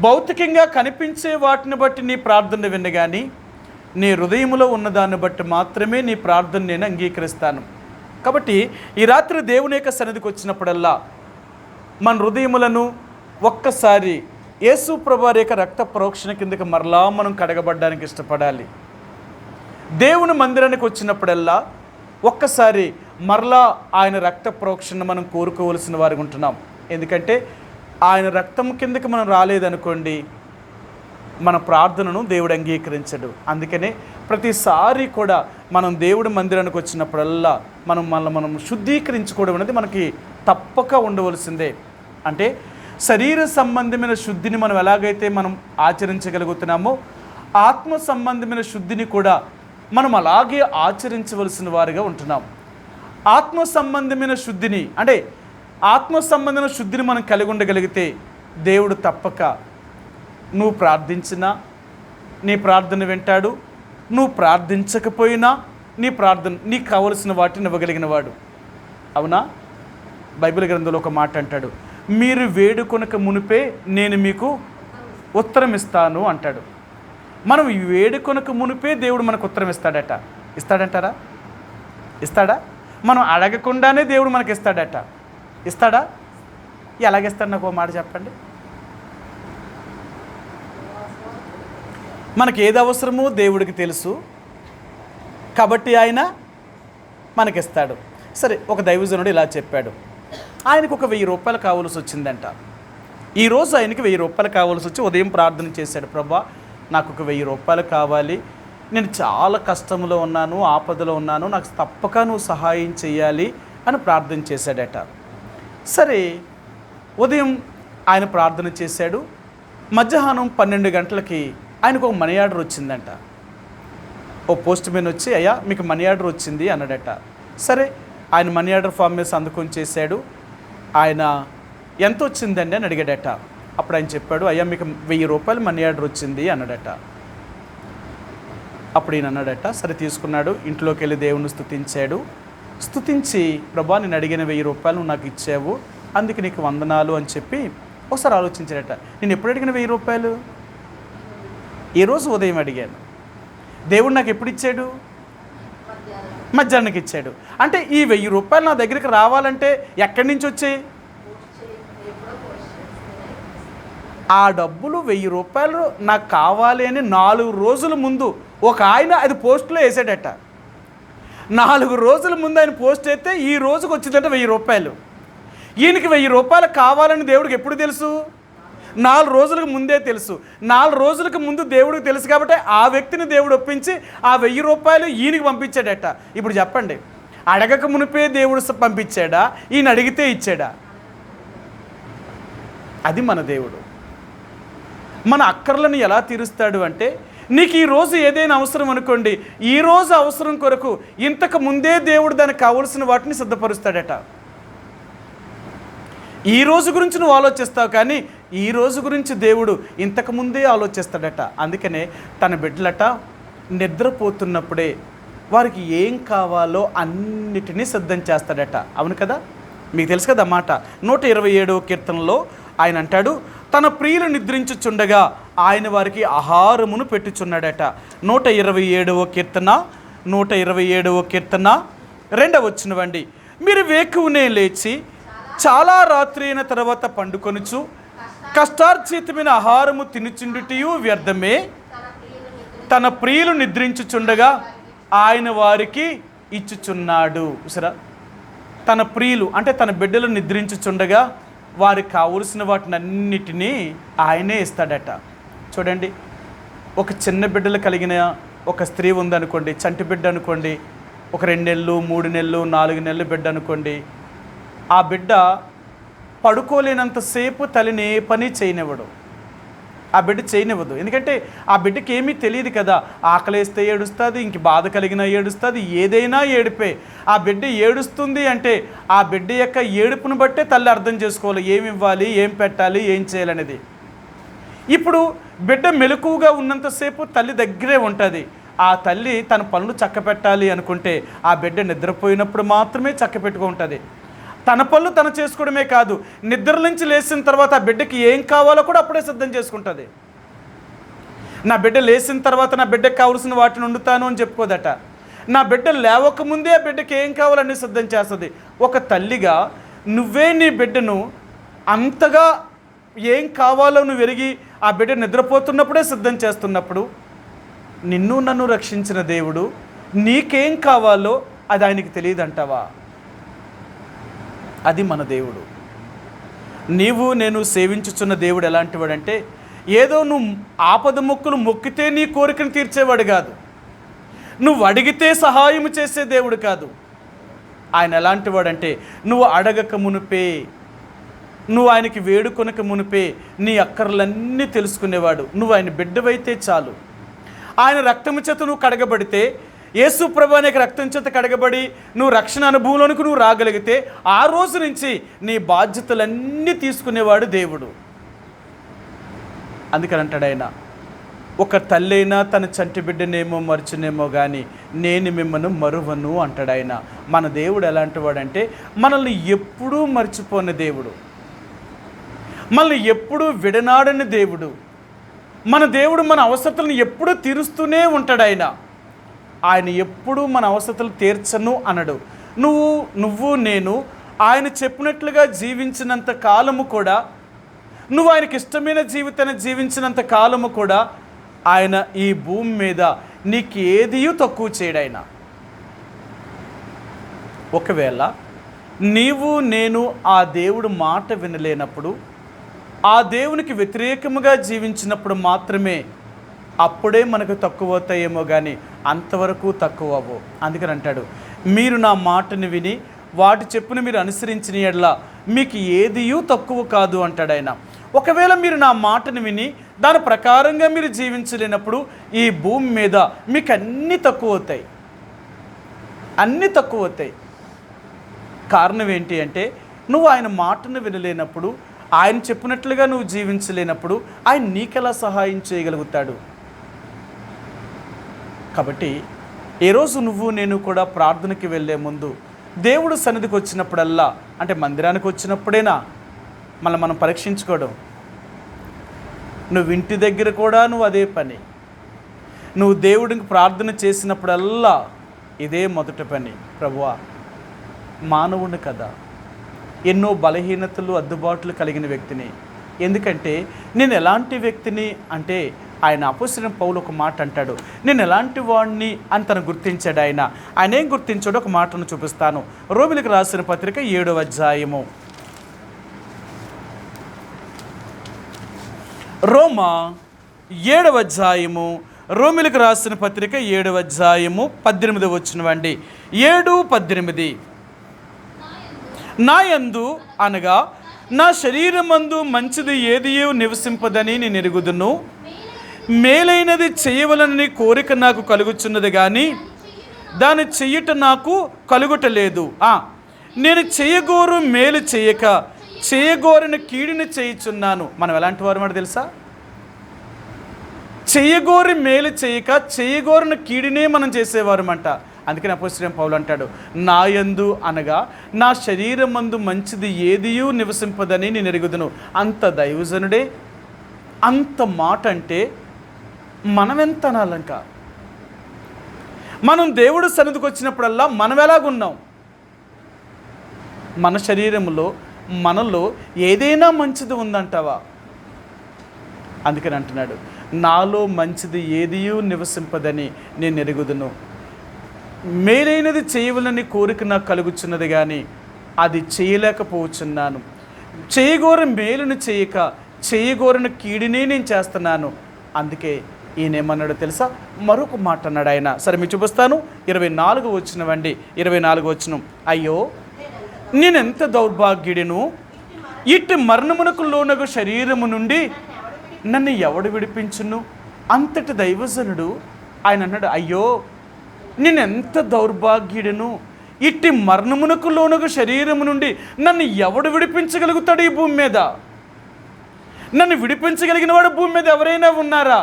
భౌతికంగా కనిపించే వాటిని బట్టి నీ ప్రార్థన విన్న కానీ నీ హృదయంలో ఉన్నదాన్ని బట్టి మాత్రమే నీ ప్రార్థన నేను అంగీకరిస్తాను. కాబట్టి ఈ రాత్రి దేవుని యొక్క సన్నిధికి వచ్చినప్పుడల్లా మన హృదయములను ఒక్కసారి యేసు ప్రభువారి యొక్క రక్త ప్రోక్షణ కిందకి మరలా మనం కడగబడ్డానికి ఇష్టపడాలి. దేవుని మందిరానికి వచ్చినప్పుడల్లా ఒక్కసారి మరలా ఆయన రక్త ప్రోక్షణ మనం కోరుకోవలసిన వారికి ఉంటున్నాం. ఎందుకంటే ఆయన రక్తం కిందకి మనం రాలేదనుకోండి, మన ప్రార్థనను దేవుడు అంగీకరించడు. అందుకనే ప్రతిసారి కూడా మనం దేవుడి మందిరానికి వచ్చినప్పుడల్లా మనం శుద్ధీకరించుకోవడం అనేది మనకి తప్పక ఉండవలసిందే. అంటే శరీర సంబంధమైన శుద్ధిని మనం ఎలాగైతే మనం ఆచరించగలుగుతున్నామో ఆత్మ సంబంధమైన శుద్ధిని కూడా మనం అలాగే ఆచరించవలసిన వారిగా ఉంటున్నాం. ఆత్మ సంబంధమైన శుద్ధిని అంటే ఆత్మ సంబంధమైన శుద్ధిని మనం కలిగి ఉండగలిగితే దేవుడు తప్పక నువ్వు ప్రార్థించినా నీ ప్రార్థన వింటాడు, నువ్వు ప్రార్థించకపోయినా నీకు కావలసిన వాటిని ఇవ్వగలిగిన వాడు. అవునా? బైబిల్ గ్రంథంలో ఒక మాట అంటాడు, మీరు వేడుకొనక మునిపే నేను మీకు ఉత్తరం ఇస్తాను అంటాడు. మనం వేడుకొనక మునిపే దేవుడు మనకు ఉత్తరం ఇస్తాడట. ఇస్తాడంటారా? ఇస్తాడా? మనం అడగకుండానే దేవుడు మనకి ఇస్తాడట. ఇస్తాడా? ఎలాగిస్తాడు? నాకు ఒక మాట చెప్పండి. మనకి ఏది అవసరమో దేవుడికి తెలుసు కాబట్టి ఆయన మనకిస్తాడు. సరే, ఒక దైవజనుడు ఇలా చెప్పాడు, ఆయనకు ఒక 1000 రూపాయలు కావాల్సి వచ్చిందంట. ఈరోజు ఆయనకి 1000 రూపాయలు కావాల్సి వచ్చి ఉదయం ప్రార్థన చేశాడు, ప్రభా నాకు ఒక 1000 రూపాయలు కావాలి, నేను చాలా కష్టంలో ఉన్నాను, ఆపదలో ఉన్నాను, నాకు తప్పక నువ్వు సహాయం చేయాలి అని ప్రార్థన చేశాడట. సరే, ఉదయం ఆయన ప్రార్థన చేశాడు. మధ్యాహ్నం 12 గంటలకి ఆయనకు ఒక మనీ ఆర్డర్ వచ్చిందంట. ఓ పోస్ట్ మ్యాన్ వచ్చి, అయ్యా మీకు మనీ ఆర్డర్ వచ్చింది అన్నాడట. సరే, ఆయన మనీ ఆర్డర్ ఫామ్ మీద సంతకం చేశాడు. ఆయన ఎంత వచ్చిందండి అని అడిగాడట. అప్పుడు ఆయన చెప్పాడు, అయ్యా మీకు 1000 రూపాయలు మనీ ఆర్డర్ వచ్చింది అన్నాడట. అప్పుడు ఈయన అన్నాడట, సరే తీసుకున్నాడు. ఇంట్లోకి వెళ్ళి దేవుని స్తుతించాడు. స్తుతించి, ప్రభా నేను అడిగిన 1000 రూపాయలు నువ్వు నాకు ఇచ్చావు, అందుకే నీకు వందనాలు అని చెప్పి ఒకసారి ఆలోచించాడట. నేను ఎప్పుడు అడిగిన 1000 రూపాయలు? ఈరోజు ఉదయం అడిగాను. దేవుడు నాకు ఎప్పుడు ఇచ్చాడు? మధ్యాహ్నానికి ఇచ్చాడు. అంటే ఈ 1000 రూపాయలు నా దగ్గరికి రావాలంటే ఎక్కడి నుంచి వచ్చాయి? ఆ డబ్బులు 1000 రూపాయలు నాకు కావాలి అని 4 రోజుల ముందు ఒక ఆయన అది పోస్టులో వేసాడట. 4 రోజుల ముందు ఆయన పోస్ట్ అయితే ఈ రోజుకి వచ్చిందట 1000 రూపాయలు. ఈయనకి 1000 రూపాయలు కావాలని దేవుడికి ఎప్పుడు తెలుసు? 4 రోజులకు ముందే తెలుసు. 4 రోజులకు ముందు దేవుడికి తెలుసు కాబట్టి ఆ వ్యక్తిని దేవుడు ఒప్పించి ఆ 1000 రూపాయలు ఈయనకి పంపించాడట. ఇప్పుడు చెప్పండి, అడగక మునిపే దేవుడు పంపించాడా, ఈయన అడిగితే ఇచ్చాడా? అది మన దేవుడు. మన అక్కర్లను ఎలా తీరుస్తాడు అంటే, నీకు ఈరోజు ఏదైనా అవసరం అనుకోండి, ఈరోజు అవసరం కొరకు ఇంతకు ముందే దేవుడు దానికి కావలసిన వాటిని సిద్ధపరుస్తాడట. ఈ రోజు గురించి నువ్వు ఆలోచిస్తావు, కానీ ఈ రోజు గురించి దేవుడు ఇంతకు ముందే ఆలోచిస్తాడట. అందుకనే తన బిడ్డలట నిద్రపోతున్నప్పుడే వారికి ఏం కావాలో అన్నిటినీ సిద్ధం చేస్తాడట. అవును కదా, మీకు తెలుసు కదా మాట. 127వ కీర్తనలో ఆయన అంటాడు, తన ప్రియులు నిద్రించుచుండగా ఆయన వారికి ఆహారమును పెట్టుచున్నాడట. 127వ కీర్తన 2వ వచనమండి. మీరు వేకువనే లేచి చాలా రాత్రి అయిన తర్వాత పండుకొనుచు కష్టార్జితమైన ఆహారము తినుచుండుటయు వ్యర్థమే. తన ప్రియులు నిద్రించుచుండగా ఆయన వారికి ఇచ్చుచున్నాడు. సరే, తన ప్రియులు అంటే తన బిడ్డలు నిద్రించుచుండగా వారికి కావలసిన వాటిని అన్నిటినీ ఆయనే ఇస్తాడట. చూడండి, ఒక చిన్న బిడ్డలు కలిగిన ఒక స్త్రీ ఉందనుకోండి, చంటి బిడ్డ అనుకోండి, ఒక 2 నెలలు 3 నెలలు 4 నెలలు బిడ్డ అనుకోండి. ఆ బిడ్డ పడుకోలేనంతసేపు తల్లిని ఏ పని చేయనివ్వడు. ఆ బిడ్డ చేయనివ్వదు. ఎందుకంటే ఆ బిడ్డకి ఏమీ తెలియదు కదా. ఆకలేస్తే ఏడుస్తుంది, ఇంక బాధ కలిగినా ఏడుస్తుంది, ఏదైనా ఏడిపే. ఆ బిడ్డ ఏడుస్తుంది అంటే ఆ బిడ్డ యొక్క ఏడుపును బట్టే తల్లి అర్థం చేసుకోవాలి, ఏమి ఇవ్వాలి, ఏం పెట్టాలి, ఏం చేయాలనేది. ఇప్పుడు బిడ్డ మెలకువగా ఉన్నంతసేపు తల్లి దగ్గరే ఉంటుంది. ఆ తల్లి తన పనులు చక్క పెట్టాలి అనుకుంటే ఆ బిడ్డ నిద్రపోయినప్పుడు మాత్రమే చక్క పెట్టుకుంటుంది. తన పనులు తను చేసుకోవడమే కాదు, నిద్ర నుంచి లేచిన తర్వాత ఆ బిడ్డకి ఏం కావాలో కూడా అప్పుడే సిద్ధం చేసుకుంటుంది. నా బిడ్డ లేచిన తర్వాత నా బిడ్డకి కావలసిన వాటిని వండుతాను అని చెప్పుకోదట. నా బిడ్డ లేవకముందే ఆ బిడ్డకి ఏం కావాలని సిద్ధం చేస్తుంది. ఒక తల్లిగా నువ్వే నీ బిడ్డను అంతగా ఏం కావాలో నువ్వు ఎరిగి ఆ బిడ్డ నిద్రపోతున్నప్పుడే సిద్ధం చేస్తున్నప్పుడు, నిన్ను నన్ను రక్షించిన దేవుడు నీకేం కావాలో అది ఆయనకి తెలియదంటావా? అది మన దేవుడు. నీవు నేను సేవించుచున్న దేవుడు ఎలాంటి వాడంటే, ఏదో నువ్వు ఆపద మొక్కులు మొక్కితే నీ కోరికను తీర్చేవాడు కాదు, నువ్వు అడిగితే సహాయం చేసే దేవుడు కాదు. ఆయన ఎలాంటి వాడంటే, నువ్వు అడగక మునిపే, నువ్వు ఆయనకి వేడుకొనక మునిపే నీ అక్కర్లన్నీ తెలుసుకునేవాడు. నువ్వు ఆయన బిడ్డవైతే చాలు. ఆయన రక్తము చేత నువ్వు కడగబడితే, యేసు ప్రభు అనేక రక్తం చేత కడగబడి నువ్వు రక్షణ అనుభవంలోనికి నువ్వు రాగలిగితే, ఆ రోజు నుంచి నీ బాధ్యతలన్నీ తీసుకునేవాడు దేవుడు. అందుకని అంటాడు ఆయన, ఒక తల్లైనా తన చంటి బిడ్డనేమో మర్చునేమో కానీ నేను మిమ్మల్ని మరువను అంటాడు ఆయన. మన దేవుడు ఎలాంటి వాడంటే, మనల్ని ఎప్పుడూ మర్చిపోని దేవుడు, మనల్ని ఎప్పుడూ విడనాడని దేవుడు. మన దేవుడు మన అవసరతలను ఎప్పుడూ తీరుస్తూనే ఉంటాడు. ఆయన ఎప్పుడూ మన అవసరతలు తీర్చను అనడు. నువ్వు నేను ఆయన చెప్పినట్లుగా జీవించినంత కాలము కూడా, నువ్వు ఆయనకి ఇష్టమైన జీవితాన్ని జీవించినంత కాలము కూడా ఆయన ఈ భూమి మీద నీకు ఏదియూ తక్కువ చేయడు ఆయన. ఒకవేళ నీవు నేను ఆ దేవుడు మాట వినలేనప్పుడు, ఆ దేవునికి వ్యతిరేకముగా జీవించినప్పుడు మాత్రమే అప్పుడే మనకు తక్కువ అవుతాయేమో కానీ అంతవరకు తక్కువ అవ్వవు. అందుకని అంటాడు, మీరు నా మాటను విని వాటి చెప్పున మీరు అనుసరించిన యెడల మీకు ఏదియూ తక్కువ కాదు అంటాడు ఆయన. ఒకవేళ మీరు నా మాటను విని దాని ప్రకారంగా మీరు జీవించలేనప్పుడు ఈ భూమి మీద మీకు అన్నీ తక్కువ అవుతాయి, అన్నీ తక్కువ అవుతాయి. కారణం ఏంటి అంటే, నువ్వు ఆయన మాటను వినలేనప్పుడు, ఆయన చెప్పినట్లుగా నువ్వు జీవించలేనప్పుడు ఆయన నీకెలా సహాయం చేయగలుగుతాడు? కాబట్టి ఈరోజు నువ్వు నేను కూడా ప్రార్థనకి వెళ్ళే ముందు దేవుడు సన్నిధికి వచ్చినప్పుడల్లా, అంటే మందిరానికి వచ్చినప్పుడేనా మనం పరీక్షించుకోవడం. నువ్వు ఇంటి దగ్గర కూడా నువ్వు అదే పని. నువ్వు దేవుడికి ప్రార్థన చేసినప్పుడల్లా ఇదే మొదటి పని. ప్రభువా, మానవుని కదా, ఎన్నో బలహీనతలు అద్దుబాట్లు కలిగిన వ్యక్తిని, ఎందుకంటే నేను ఎలాంటి వ్యక్తిని అంటే ఆయన అపోస్తలుడైన పౌలు ఒక మాట అంటాడు, నేను ఎలాంటి వాడిని అని తను గుర్తించాడు. ఆయన ఏం గుర్తించాడో ఒక మాటను చూపిస్తాను. రోమిలకు రాసిన పత్రిక 7వ అధ్యాయము, రోమా 7వ అధ్యాయము, రోమిలకు రాసిన పత్రిక 7వ అధ్యాయము 18వ వచనమండి. 7:18 నా యందు అనగా నా శరీరమందు మంచిది ఏదియో నివసింపదని నేను ఎరుగుదును, మేలైనది చేయవలనని కోరిక నాకు కలుగుచున్నది కానీ దాన్ని చెయ్యట నాకు కలుగుటలేదు. నేను చేయగోరు మేలు చేయక చేయగోరిన కీడిని చేయుచున్నాను. మనం ఎలాంటి వారు మాట తెలుసా? చేయగోరి మేలు చేయక చేయగోరిన కీడినే మనం చేసేవారమంట. అందుకని అపోస్తలుడైన పౌలు అంటాడు, నా యందు అనగా నా శరీరమందు మంచిది ఏదియూ నివసింపదని నేను ఎరుగుదును. అంత దైవజనుడే అంత మాట అంటే మనం ఎంత అనాలంక? మనం దేవుడు సన్నిధికి వచ్చినప్పుడల్లా మనం ఎలాగున్నాం? మన శరీరంలో మనలో ఏదైనా మంచిది ఉందంటావా? అందుకని అంటున్నాడు, నాలో మంచిది ఏదియూ నివసింపదని నేను ఎరుగుదును, మేలైనది చేయవలని కోరిక నాకు కలుగుచున్నది కానీ అది చేయలేకపోవచ్చున్నాను. చేయగోర మేలును చేయక చేయగోరిన కీడినే నేను చేస్తున్నాను. అందుకే ఈయనేమన్నాడో తెలుసా? మరొక మాట అన్నాడు ఆయన. సరే మీకు చూపిస్తాను. 24 వచనమండి, 24 వచనం. అయ్యో నేనెంత దౌర్భాగ్యుడిను, ఇట్టి మరణమునకు లోనగు శరీరము నుండి నన్ను ఎవడు విడిపించును? అంతటి దైవజనుడు ఆయన అన్నాడు, అయ్యో నేనెంత దౌర్భాగ్యుడను, ఇట్టి మరణమునకు లోనగు శరీరము నుండి నన్ను ఎవడు విడిపించగలుగుతాడు ఈ భూమి మీద? నన్ను విడిపించగలిగిన వాడు భూమి మీద ఎవరైనా ఉన్నారా?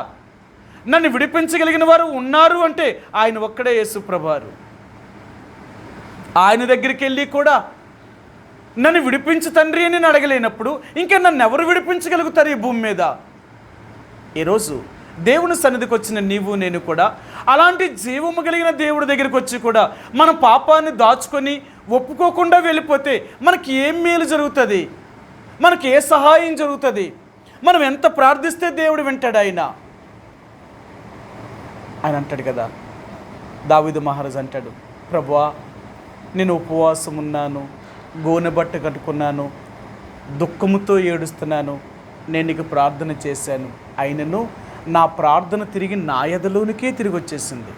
నన్ను విడిపించగలిగిన వారు ఉన్నారు అంటే ఆయన ఒక్కడే యేసుప్రభువారు. ఆయన దగ్గరికి వెళ్ళి కూడా నన్ను విడిపించు తండ్రి అని నేను అడగలేనప్పుడు ఇంకా నన్ను ఎవరు విడిపించగలుగుతారు ఈ భూమి మీద? ఈరోజు దేవుని సన్నిధికి వచ్చిన నీవు నేను కూడా అలాంటి జీవము కలిగిన దేవుడి దగ్గరికి వచ్చి కూడా మన పాపాన్ని దాచుకొని ఒప్పుకోకుండా వెళ్ళిపోతే మనకి ఏం మేలు జరుగుతుంది? మనకి ఏ సహాయం జరుగుతుంది? మనం ఎంత ప్రార్థిస్తే దేవుడు వింటాడు? ఆయన అంటాడు కదా, దావీదు మహారాజు అంటాడు, ప్రభువా నేను ఉపవాసం ఉన్నాను, గోనె బట్ట కట్టుకున్నాను, దుఃఖముతో ఏడుస్తున్నాను, నేను నీకు ప్రార్థన చేశాను, అయినను నా ప్రార్థన తిరిగి నా ఎదలోనికే తిరిగి వచ్చేసింది.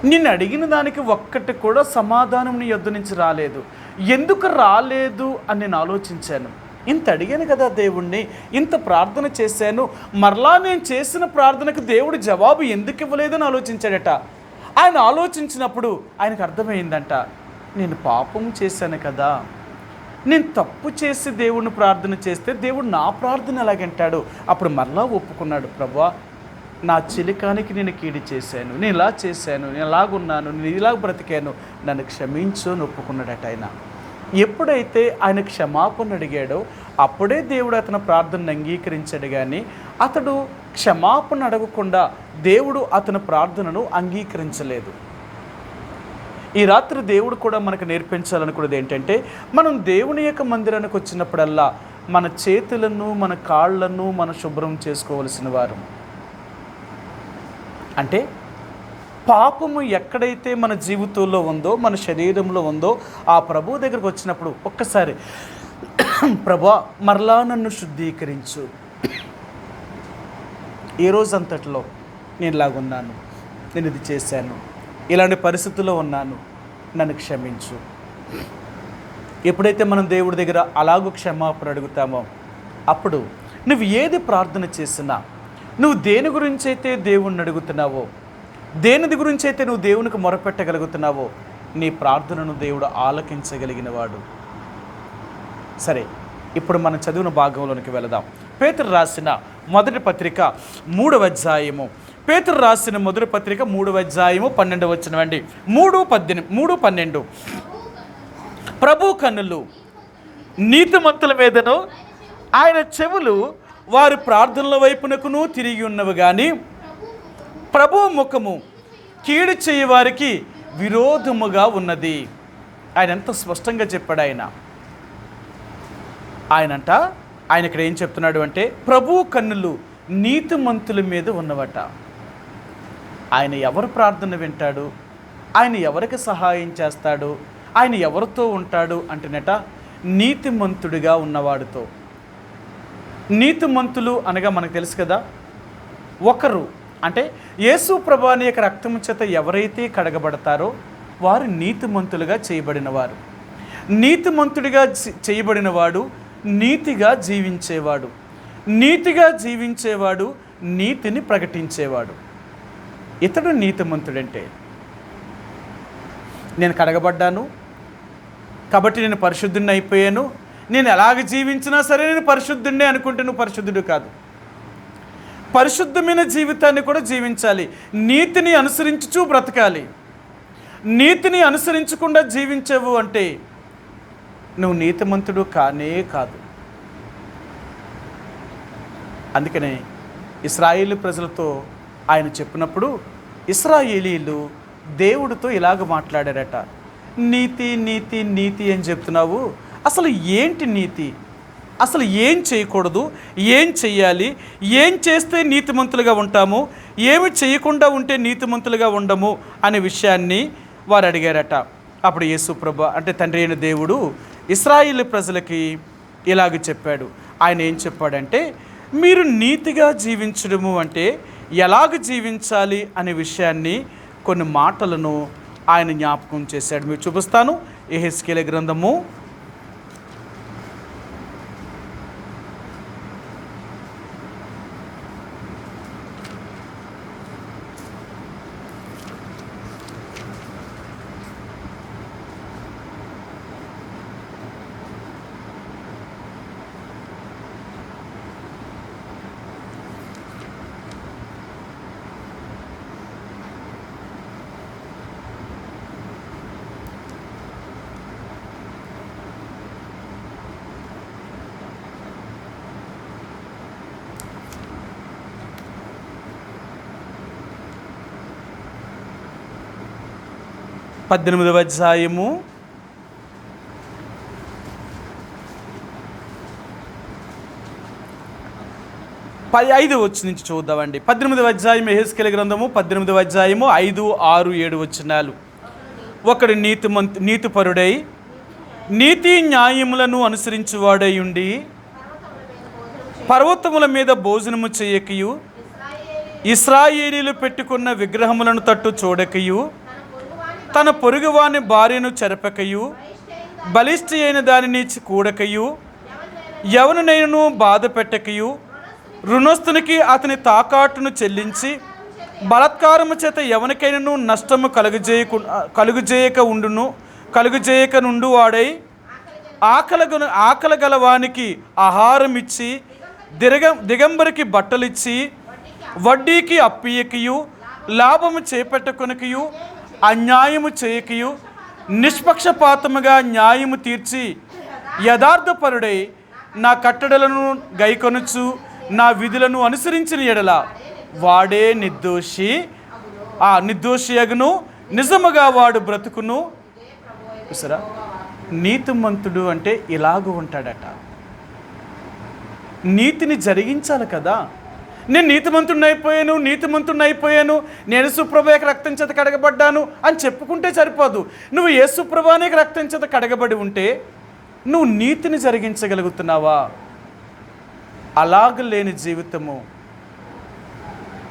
నిన్ను అడిగిన దానికి ఒక్కటి కూడా సమాధానం నీ యొద్ద నుంచి రాలేదు. ఎందుకు రాలేదు అని నేను ఆలోచించాను. ఇంత అడిగాను కదా దేవుణ్ణి, ఇంత ప్రార్థన చేశాను, మరలా నేను చేసిన ప్రార్థనకు దేవుడు జవాబు ఎందుకు ఇవ్వలేదని ఆలోచించాడట. ఆయన ఆలోచించినప్పుడు ఆయనకు అర్థమైందంట, నేను పాపం చేశాను కదా, నేను తప్పు చేసి దేవుడిని ప్రార్థన చేస్తే దేవుడు నా ప్రార్థన ఎలాగంటాడు? అప్పుడు మరలా ఒప్పుకున్నాడు, ప్రభువా నా చిలికానికి నేను కీడి చేశాను, నేను ఇలా చేశాను, నేను ఇలాగున్నాను, నేను ఇలాగ బ్రతికాను, నన్ను క్షమించు అని ఒప్పుకున్నాడట. ఆయన ఎప్పుడైతే ఆయన క్షమాపణ అడిగాడో అప్పుడే దేవుడు అతని ప్రార్థనను అంగీకరించాడు. కానీ అతడు క్షమాపణ అడగకుండా దేవుడు అతని ప్రార్థనను అంగీకరించలేదు. ఈ రాత్రి దేవుడు కూడా మనకు నేర్పించాలనుకున్నది ఏంటంటే, మనం దేవుని యొక్క మందిరానికి వచ్చినప్పుడల్లా మన చేతులను మన కాళ్ళను మనం శుభ్రం చేసుకోవలసిన వారు. అంటే పాపము ఎక్కడైతే మన జీవితంలో ఉందో, మన శరీరంలో ఉందో, ఆ ప్రభువు దగ్గరకు వచ్చినప్పుడు ఒక్కసారి ప్రభువా మరలా నన్ను శుద్ధీకరించు, ఏ రోజంతట్లో నేను ఇలాగున్నాను, నేను ఇది చేశాను, ఇలాంటి పరిస్థితుల్లో ఉన్నాను, నన్ను క్షమించు. ఎప్పుడైతే మనం దేవుడి దగ్గర అలాగూ క్షమాపణ అడుగుతామో అప్పుడు నువ్వు ఏది ప్రార్థన చేసినా, నువ్వు దేని గురించి అయితే దేవుణ్ణి అడుగుతున్నావో, దేనిది గురించి అయితే నువ్వు దేవునికి మొరపెట్టగలుగుతున్నావో నీ ప్రార్థనను దేవుడు ఆలకించగలిగిన వాడు. సరే, ఇప్పుడు మనం చదివిన భాగంలోనికి వెళదాం. పేతురు రాసిన మొదటి పత్రిక 3వ అధ్యాయము, పేతురు రాసిన మొదటి పత్రిక 3వ అధ్యాయము 12వ వచనమండి. 3:12 ప్రభు కన్నులు నీతిమంతుల మీదను ఆయన చెవులు వారి ప్రార్థనల వైపునకును తిరిగి ఉన్నవి, కానీ ప్రభు ముఖము కీడు చేయవారికి విరోధముగా ఉన్నది. ఆయన ఎంత స్పష్టంగా చెప్పాడు. ఆయనంట ఆయన ఇక్కడ ఏం చెప్తున్నాడు అంటే, ప్రభువు కన్నులు నీతిమంతుల మీద ఉన్నవట. ఆయన ఎవరు ప్రార్థన వింటాడు, ఆయన ఎవరికి సహాయం చేస్తాడు, ఆయన ఎవరితో ఉంటాడు అంటేనట, నీతిమంతుడిగా ఉన్నవాడితో. నీతిమంతులు అనగా మనకు తెలుసు కదా, ఒకరు అంటే యేసు ప్రభువాని యొక్క రక్తము చేత ఎవరైతే కడగబడతారో వారు నీతిమంతులుగా చేయబడినవారు. నీతిమంతుడిగా చేయబడినవాడు నీతిగా జీవించేవాడు. నీతిగా జీవించేవాడు నీతిని ప్రకటించేవాడు. ఇతడు నీతిమంతుడంటే, నేను కడగబడ్డాను కాబట్టి నేను పరిశుద్ధుడిని అయిపోయాను, నేను ఎలాగ జీవించినా సరే నేను పరిశుద్ధుడినే అనుకుంటే నువ్వు పరిశుద్ధుడు కాదు. పరిశుద్ధమైన జీవితాన్ని కూడా జీవించాలి. నీతిని అనుసరించుచూ బ్రతకాలి. నీతిని అనుసరించకుండా జీవించవు అంటే నువ్వు నీతిమంతుడు కానే కాదు. అందుకనే ఇశ్రాయేలు ప్రజలతో ఆయన చెప్పినప్పుడు ఇశ్రాయేలీలు దేవుడితో ఇలాగ మాట్లాడారట, నీతి నీతి నీతి అని చెప్తున్నావు, అసలు ఏంటి నీతి, అసలు ఏం చేయకూడదు, ఏం చెయ్యాలి, ఏం చేస్తే నీతిమంతులుగా ఉంటాము, ఏమి చేయకుండా ఉంటే నీతిమంతులుగా ఉండము అనే విషయాన్ని వారు అడిగారట. అప్పుడు యేసు ప్రభు అంటే తండ్రి అయిన దేవుడు ఇశ్రాయేలు ప్రజలకి ఇలాగ చెప్పాడు. ఆయన ఏం చెప్పాడంటే, మీరు నీతిగా జీవించడము అంటే ఎలాగ జీవించాలి అనే విషయాన్ని కొన్ని మాటలను ఆయన జ్ఞాపకం చేశాడు. మీరు చూపిస్తాను. యెహెజ్కేలు గ్రంథము 18వ అధ్యాయము 5 వచ్చి నుంచి చూద్దామండి. 18వ అధ్యాయం యెహెజ్కేలు గ్రంథము 18వ అధ్యాయము 5, 6, 7 వచనాలు. ఒకడు నీతిపరుడై నీతి న్యాయములను అనుసరించువాడై ఉండి పర్వతముల మీద భోజనము చేయకయు ఇశ్రాయేలీలు పెట్టుకున్న విగ్రహములను తట్టు చూడకయు తన పొరుగువాని భార్యను చెరపకయు బలిష్ఠ అయిన దానిని కూడకయు ఎవరినైనను బాధ పెట్టకయు రుణస్థునికి అతని తాకాటును చెల్లించి బలత్కారము చేత ఎవరికైనాను నష్టము కలుగజేయక నుండు వాడై ఆకలి గలవానికి ఆహారం ఇచ్చి దిగంబరికి బట్టలిచ్చి వడ్డీకి అప్పియకయు లాభము చేపట్టుకొనకయు అన్యాయము చేయకయు నిష్పక్షపాతముగా న్యాయము తీర్చి యథార్థపరుడై నా కట్టడలను గైకొనుచు నా విధులను అనుసరించిన ఎడల వాడే నిర్దోషియగును, నిజముగా వాడు బ్రతుకును. చూసారా, నీతిమంతుడు అంటే ఇలాగూ ఉంటాడట. నీతిని జరిగించాలి కదా. నేను నీతిమంతుడిని అయిపోయాను, నేను యేసుప్రభు యొక్క రక్తం చేత కడగబడ్డాను అని చెప్పుకుంటే సరిపోదు. నువ్వు యేసుప్రభు యొక్క రక్తం చేత కడగబడి ఉంటే నువ్వు నీతిని జరిగించగలుగుతున్నావా? అలాగ లేని జీవితము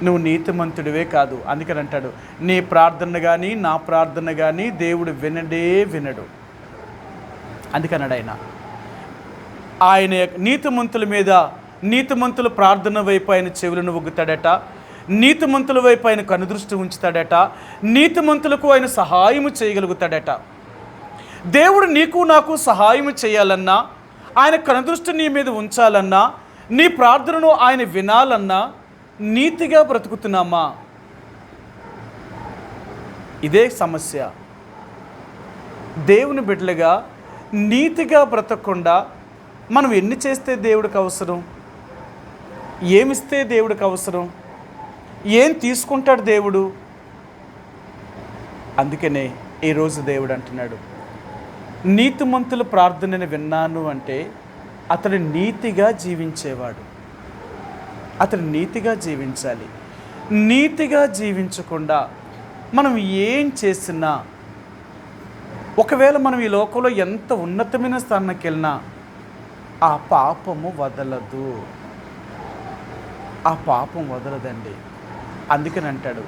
నువ్వు నీతిమంతుడివే కాదు. అందుకని అంటాడు, నీ ప్రార్థన కానీ నా ప్రార్థన కానీ దేవుడు వినడు. అందుకన్నాడు ఆయన నీతిమంతుల మీద, నీతిమంతుల ప్రార్థన వైపు ఆయన చెవులను ఒగ్గుతాడట, నీతిమంతుల వైపు ఆయన కనుదృష్టి ఉంచుతాడట, నీతిమంతులకు ఆయన సహాయము చేయగలుగుతాడట. దేవుడు నీకు నాకు సహాయము చేయాలన్నా, ఆయన కనుదృష్టి నీ మీద ఉంచాలన్నా, నీ ప్రార్థనను ఆయన వినాలన్నా నీతిగా బ్రతుకుతున్నామా? ఇదే సమస్య. దేవుని బిడ్డలుగా నీతిగా బ్రతకకుండా మనం ఎన్ని చేస్తే దేవుడికి అవసరం? ఏమిస్తే దేవుడికి అవసరం? ఏం తీసుకుంటాడు దేవుడు? అందుకనే ఈరోజు దేవుడు అంటున్నాడు, నీతిమంతుల ప్రార్థనని విన్నాను అంటే అతడు నీతిగా జీవించేవాడు. అతడు నీతిగా జీవించాలి. నీతిగా జీవించకుండా మనం ఏం చేసినా, ఒకవేళ మనం ఈ లోకంలో ఎంత ఉన్నతమైన స్థానానికి వెళ్ళినా ఆ పాపము వదలదు. ఆ పాపం వదలదండి. అందుకని అంటాడు,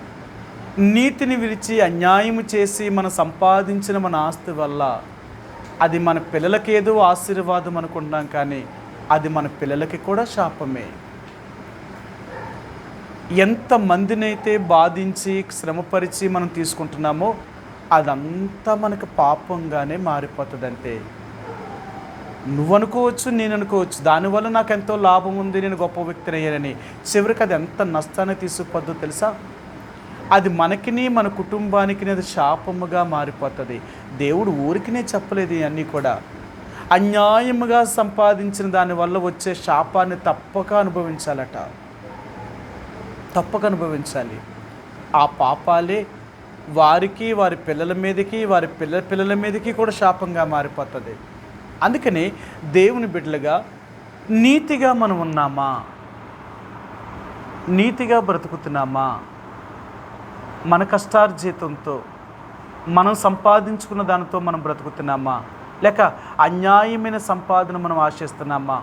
నీతిని విడిచి అన్యాయము చేసి మనం సంపాదించిన మన ఆస్తి వల్ల అది మన పిల్లలకేదో ఆశీర్వాదం అనుకుంటాం, కానీ అది మన పిల్లలకి కూడా శాపమే. ఎంతమందినైతే బాధించి శ్రమపరిచి మనం తీసుకుంటున్నామో అదంతా మనకు పాపంగానే మారిపోతుందంటే, నువ్వు అనుకోవచ్చు, నేను అనుకోవచ్చు, దానివల్ల నాకు ఎంతో లాభం ఉంది, నేను గొప్ప వ్యక్తిని అయ్యానని. చివరికి అది ఎంత నష్టాన్ని తీసుకుపోద్దో తెలుసా? అది మనకిని మన కుటుంబానికి అది శాపముగా మారిపోతుంది. దేవుడు ఊరికినే చెప్పలేదు ఇవన్నీ కూడా. అన్యాయముగా సంపాదించిన దానివల్ల వచ్చే శాపాన్ని తప్పక అనుభవించాలట. తప్పక అనుభవించాలి. ఆ పాపాలే వారికి, వారి పిల్లల మీదకి, వారి పిల్లల మీదకి కూడా శాపంగా మారిపోతుంది. అందుకని దేవుని బిడ్డలుగా నీతిగా మనం ఉన్నామా? నీతిగా బ్రతుకుతున్నామా? మన కష్టార్జితంతో మనం సంపాదించుకున్న దానితో మనం బ్రతుకుతున్నామా? లేక అన్యాయమైన సంపాదన మనం ఆశిస్తున్నామా?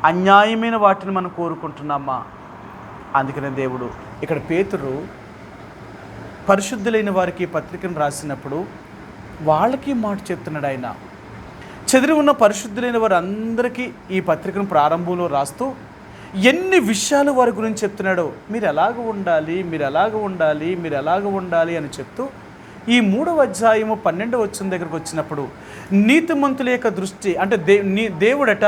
అన్యాయమైన వాటిని మనం కోరుకుంటున్నామా? అందుకనే దేవుడు ఇక్కడ పేతురు పరిశుద్ధులైన వారికి పత్రికను రాసినప్పుడు వాళ్ళకి మాట చెప్తున్నాడు. ఆయన చెదిరి ఉన్న పరిశుద్ధులైన వారందరికీ ఈ పత్రికను ప్రారంభంలో రాస్తూ ఎన్ని విషయాలు వారి గురించి చెప్తున్నాడో, మీరు ఎలాగ ఉండాలి, మీరు ఎలాగ ఉండాలి, మీరు ఎలాగ ఉండాలి అని చెప్తూ ఈ 3వ అధ్యాయము 12వ వచనం దగ్గరకు వచ్చినప్పుడు నీతిమంతుల యొక్క దృష్టి అంటే దేవుడట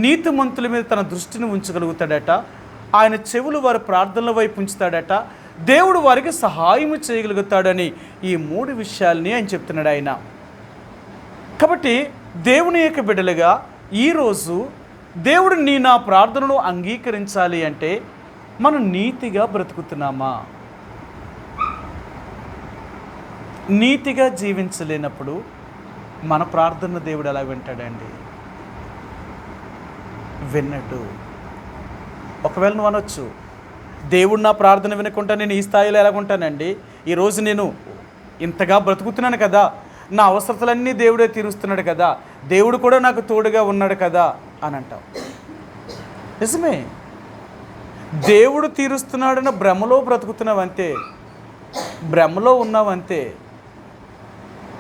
నీతిమంతుల మీద తన దృష్టిని ఉంచగలుగుతాడట. ఆయన చెవులు వారి ప్రార్థనల వైపు ఉంచుతాడట. దేవుడు వారికి సహాయం చేయగలుగుతాడని ఈ 3 విషయాల్ని ఆయన చెప్తున్నాడు ఆయన. కాబట్టి దేవుని యొక్క బిడ్డలుగా ఈరోజు దేవుడు నా ప్రార్థనను అంగీకరించాలి అంటే మనం నీతిగా బ్రతుకుతున్నామా? నీతిగా జీవించలేనప్పుడు మన ప్రార్థన దేవుడు ఎలా వింటాడండి? విన్నట్టు. ఒకవేళ నువ్వు అనొచ్చు, దేవుడు నా ప్రార్థన వినకుండా నేను ఈ స్థాయిలో ఎలాగుంటానండి? ఈరోజు నేను ఇంతగా బ్రతుకుతున్నాను కదా, నా అవసరతలన్నీ దేవుడే తీరుస్తున్నాడు కదా, దేవుడు కూడా నాకు తోడుగా ఉన్నాడు కదా అని అంటావు. నిజమే, దేవుడు తీరుస్తున్నాడన్న భ్రమలో బ్రతుకుతున్నావంతే, భ్రమలో ఉన్నావంతే.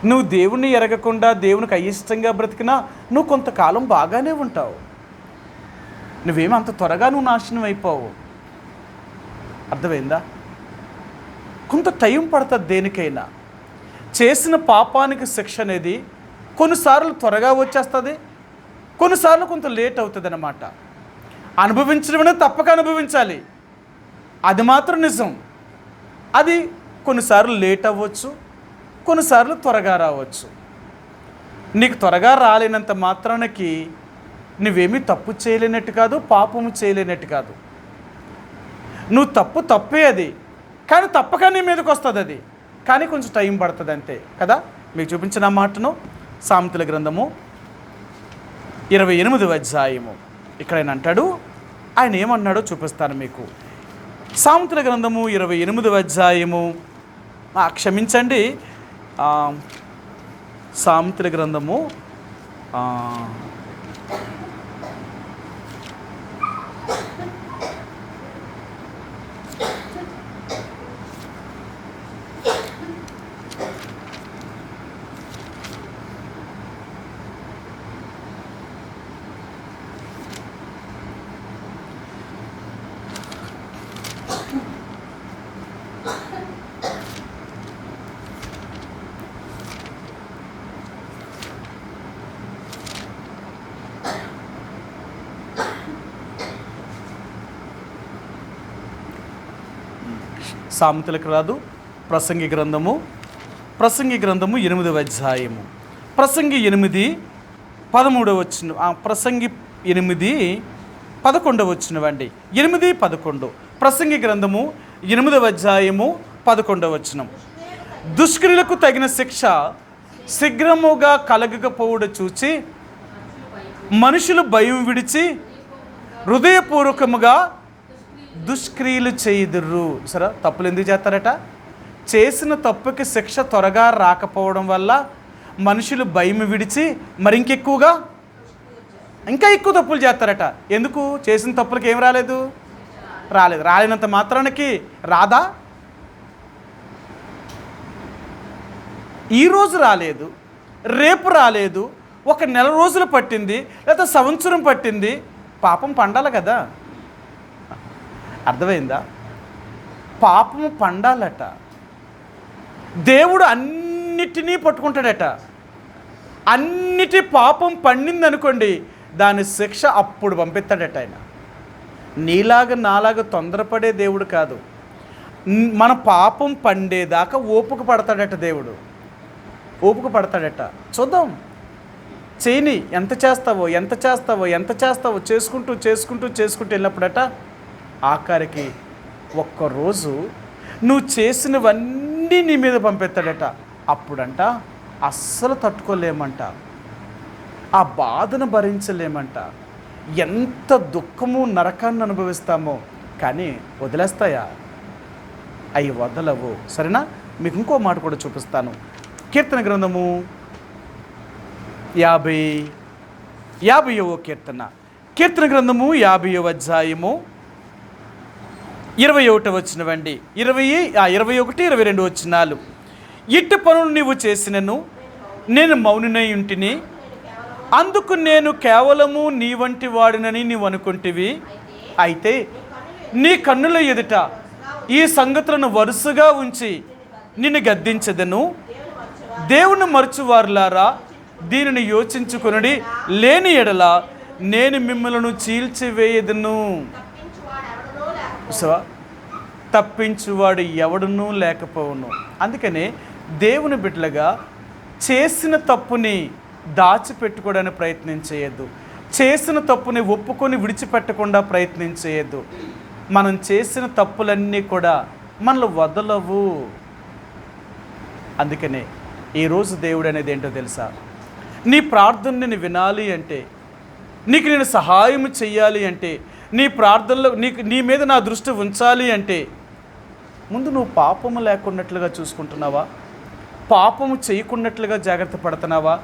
నువ్వు దేవుణ్ణి ఎరగకుండా దేవునికి అయిష్టంగా బ్రతికినా నువ్వు కొంతకాలం బాగానే ఉంటావు. నువ్వేమో అంత త్వరగా నువ్వు నాశనం అయిపోవు. అర్థమైందా? కొంత టైం పడుతుంది దేనికైనా. చేసిన పాపానికి శిక్ష అనేది కొన్నిసార్లు త్వరగా వచ్చేస్తుంది, కొన్నిసార్లు కొంత లేట్ అవుతుంది అన్నమాట. అనుభవించడమే తప్పక అనుభవించాలి, అది మాత్రం నిజం. అది కొన్నిసార్లు లేట్ అవ్వచ్చు, కొన్నిసార్లు త్వరగా రావచ్చు. నీకు త్వరగా రాలేనంత మాత్రానికి నువ్వేమీ తప్పు చేయలేనట్టు కాదు, పాపము చేయలేనట్టు కాదు. నువ్వు తప్పే అది, కానీ తప్పక నీ మీదకి వస్తుంది అది, కానీ కొంచెం టైం పడుతుంది అంతే కదా. మీకు చూపించిన మాటను సామెతల గ్రంథము 28వ అధ్యాయము ఇక్కడ ఆయన అంటాడు. ఆయన ఏమన్నాడో చూపిస్తాను మీకు. సామెతల గ్రంథము 28వ అధ్యాయము, క్షమించండి, సామెతల గ్రంథము సామెతలకు రాదు, ప్రసంగి గ్రంథము 8వ అధ్యాయము, ప్రసంగి 8:13 వచనం, ప్రసంగి 8:11 వచనమండి. 8:11 ప్రసంగి గ్రంథము 8వ అధ్యాయము 11వ వచనం. దుష్క్రియలకు తగిన శిక్ష శీఘ్రముగా కలగకపోవుట చూచి మనుషులు భయం విడిచి హృదయపూర్వకముగా దుష్క్రియలు చేయుదురు. సరే, తప్పులు ఎందుకు చేస్తారట? చేసిన తప్పుకి శిక్ష త్వరగా రాకపోవడం వల్ల మనుషులు భయం విడిచి మరి ఇంకా ఎక్కువ తప్పులు చేస్తారట. ఎందుకు? చేసిన తప్పులకి ఏం రాలేదు. రాలేనంత మాత్రానికి రాదా? ఈరోజు రాలేదు, రేపు రాలేదు, ఒక నెల రోజులు పట్టింది, లేదా సంవత్సరం పట్టింది, పాపం పండాలి కదా. అర్థమైందా? పాపము పండాలట. దేవుడు అన్నిటినీ పట్టుకుంటాడట. అన్నిటి పాపం పండిందనుకోండి, దాని శిక్ష అప్పుడు పంపిస్తాడట. ఆయన నీలాగా నాలాగా తొందరపడే దేవుడు కాదు. మన పాపం పండేదాకా ఓపిక పడతాడట దేవుడు. ఓపిక పడతాడట. చూద్దాం, చేయని ఎంత చేస్తావో చేసుకుంటూ వెళ్ళినప్పుడట ఆఖరికి ఒక్కరోజు నువ్వు చేసినవన్నీ నీ మీద పంపిస్తాడట. అప్పుడంట అస్సలు తట్టుకోలేమంట, ఆ బాధను భరించలేమంట, ఎంత దుఃఖము నరకాన్ని అనుభవిస్తామో. కానీ వదిలేస్తాయా? అవి వదలవు. సరేనా? మీకు ఇంకో మాట కూడా చూపిస్తాను. కీర్తన గ్రంథము 50వ కీర్తన గ్రంథము 50వ అధ్యాయము 21 వచనమండి. 21, 22 వచనాలు. ఇట్టి పనులు నీవు చేసినను నేను మౌనినై ఉంటిని, అందుకు నేను కేవలము నీ వంటి వాడినని నీవు అనుకుంటివి. అయితే నీ కన్నుల ఎదుట ఈ సంగతులను వరుసగా ఉంచి నిన్ను గద్దించదను. దేవుని మరచువారులారా, దీనిని యోచించుకొనుడి, లేని ఎడల నేను మిమ్మలను చీల్చివేయదును. తప్పించువాడు ఎవడునూ లేకపోవును. అందుకనే దేవుని బిడ్డలుగా చేసిన తప్పుని దాచిపెట్టుకోవడానికి ప్రయత్నం చేయొద్దు. చేసిన తప్పుని ఒప్పుకొని విడిచిపెట్టకుండా ప్రయత్నం చేయొద్దు. మనం చేసిన తప్పులన్నీ కూడా మనల్ని వదలవు. అందుకనే ఈరోజు దేవుడు అనేది ఏంటో తెలుసా? నీ ప్రార్థన నేను వినాలి అంటే, నీకు నేను సహాయం చెయ్యాలి అంటే, నీ ప్రార్థనలో నీ మీద నా దృష్టి ఉంచాలి అంటే, ముందు నువ్వు పాపము లేకున్నట్లుగా చూసుకుంటున్నావా? పాపము చేయకున్నట్లుగా జాగ్రత్త పడుతున్నావా?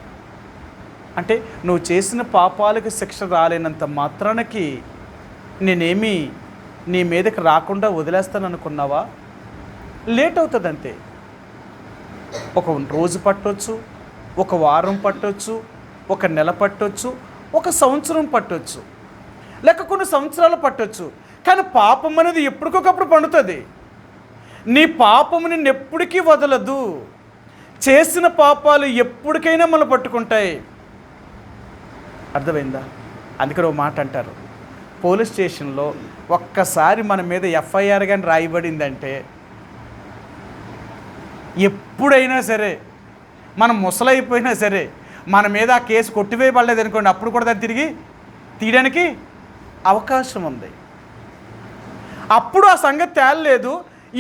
అంటే నువ్వు చేసిన పాపాలకు శిక్ష రాలేనంత మాత్రానికి నేనేమీ నీ మీదకి రాకుండా వదిలేస్తాను అనుకున్నావా? లేట్ అవుతుంది అంతే. ఒక రోజు పట్టొచ్చు, ఒక వారం పట్టొచ్చు, ఒక నెల పట్టొచ్చు, ఒక సంవత్సరం పట్టొచ్చు, లేక కొన్ని సంవత్సరాలు పట్టొచ్చు. కానీ పాపం అనేది ఎప్పటికొకప్పుడు పండుతుంది. నీ పాపము నిన్ను ఎప్పటికీ వదలదు. చేసిన పాపాలు ఎప్పటికైనా మనం పట్టుకుంటాయి. అర్థమైందా? అందుకని ఒక మాట అంటారు, పోలీస్ స్టేషన్లో ఒక్కసారి మన మీద ఎఫ్ఐఆర్ కానీ రాయబడిందంటే ఎప్పుడైనా సరే, మనం ముసలైపోయినా సరే, మన మీద ఆ కేసు కొట్టివేయబడలేదు అనుకోండి, అప్పుడు కూడా దాన్ని తిరిగి తీయడానికి అవకాశం ఉంది. అప్పుడు ఆ సంగతి తేలలేదు,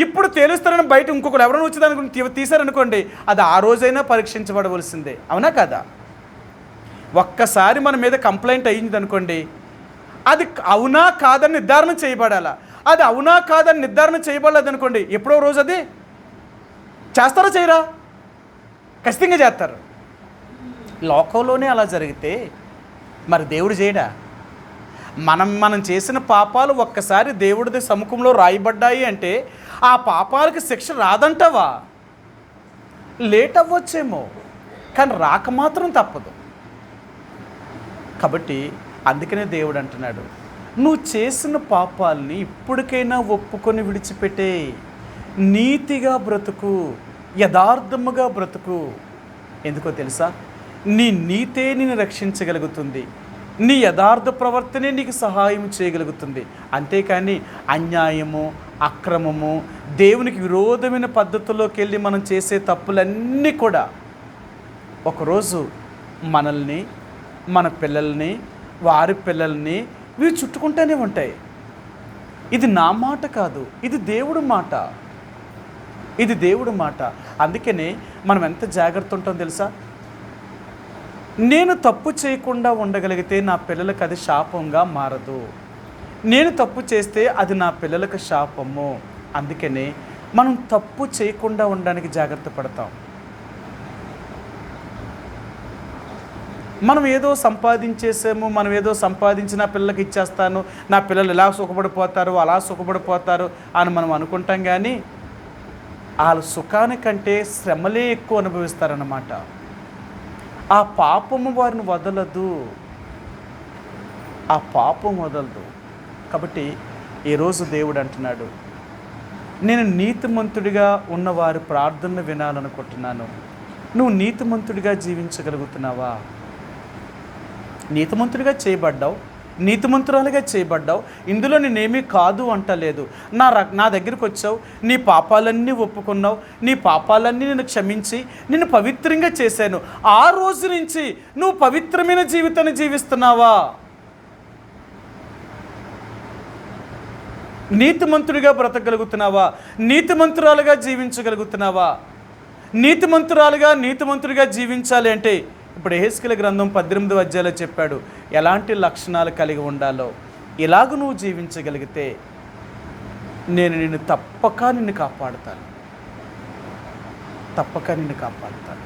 ఇప్పుడు తేలుస్తారని బయట ఇంకొకరు ఎవరైనా వచ్చి దాని గురించి తీశారనుకోండి, అది ఆ రోజైనా పరీక్షించబడవలసిందే. అవునా కదా? ఒక్కసారి మన మీద కంప్లైంట్ అయ్యింది అనుకోండి, అది అవునా కాదని నిర్ధారణ చేయబడాలా. అది అవునా కాదని నిర్ధారణ చేయబడలేదు అనుకోండి, ఎప్పుడో రోజు అది చేస్తారా చేయరా? ఖచ్చితంగా చేస్తారు. లోకంలోనే అలా జరిగితే మరి దేవుడు చేయడా? మనం చేసిన పాపాలు ఒక్కసారి దేవుడి సముఖంలో రాయబడ్డాయి అంటే ఆ పాపాలకు శిక్ష రాదంటావా? లేట్ అవ్వచ్చేమో, కానీ రాక మాత్రం తప్పదు. కాబట్టి అందుకనే దేవుడు అంటున్నాడు, నువ్వు చేసిన పాపాలని ఇప్పటికైనా ఒప్పుకొని విడిచిపెట్టే, నీతిగా బ్రతుకు, యథార్థముగా బ్రతుకు. ఎందుకో తెలుసా? నీ నీతే నిన్ను రక్షించగలుగుతుంది, నీ యథార్థ ప్రవర్తనే నీకు సహాయం చేయగలుగుతుంది. అంతేకాని అన్యాయము, అక్రమము, దేవునికి విరోధమైన పద్ధతుల్లోకి వెళ్ళి మనం చేసే తప్పులన్నీ కూడా ఒకరోజు మనల్ని, మన పిల్లల్ని, వారి పిల్లల్ని ఇవి చుట్టుకుంటూనే ఉంటాయి. ఇది నా మాట కాదు, ఇది దేవుడు మాట, ఇది దేవుడు మాట. అందుకనే మనం ఎంత జాగ్రత్త ఉంటాం తెలుసా? నేను తప్పు చేయకుండా ఉండగలిగితే నా పిల్లలకు అది శాపంగా మారదు. నేను తప్పు చేస్తే అది నా పిల్లలకు శాపము. అందుకనే మనం తప్పు చేయకుండా ఉండడానికి జాగ్రత్త పడతాం. మనం ఏదో సంపాదించేసాము, మనం ఏదో సంపాదించి నా పిల్లలకి ఇచ్చేస్తాను, నా పిల్లలు ఇలా సుఖపడిపోతారు, అలా సుఖపడిపోతారు అని మనం అనుకుంటాం. కానీ వాళ్ళ సుఖానికంటే శ్రమలే ఎక్కువ అనుభవిస్తారన్నమాట. ఆ పాపము వారిని వదలదు, ఆ పాపం వదలదు. కాబట్టి ఈరోజు దేవుడు అంటున్నాడు, నేను నీతిమంతుడిగా ఉన్నవారి ప్రార్థనలు వినాలనుకుంటున్నాను. నువ్వు నీతిమంతుడిగా జీవించగలుగుతున్నావా? నీతిమంతుడిగా చేయబడ్డావు, నీతిమంతురాలుగా చేయబడ్డావు. ఇందులో నేనేమీ కాదు అంటలేదు. నా దగ్గరికి వచ్చావు, నీ పాపాలన్నీ ఒప్పుకున్నావు, నీ పాపాలన్నీ నేను క్షమించి నిన్ను పవిత్రంగా చేశాను. ఆ రోజు నుంచి నువ్వు పవిత్రమైన జీవితాన్ని జీవిస్తున్నావా? నీతిమంతుడిగా బ్రతకగలుగుతున్నావా? నీతిమంతురాలుగా జీవించగలుగుతున్నావా? నీతిమంతుడిగా జీవించాలి అంటే ఇప్పుడు యెహెజ్కేలు గ్రంథం 18వ అధ్యాయంలో చెప్పాడు ఎలాంటి లక్షణాలు కలిగి ఉండాలో. ఇలాగ నువ్వు జీవించగలిగితే నేను నిన్ను తప్పక కాపాడుతాను, తప్పక నిన్ను కాపాడుతాను.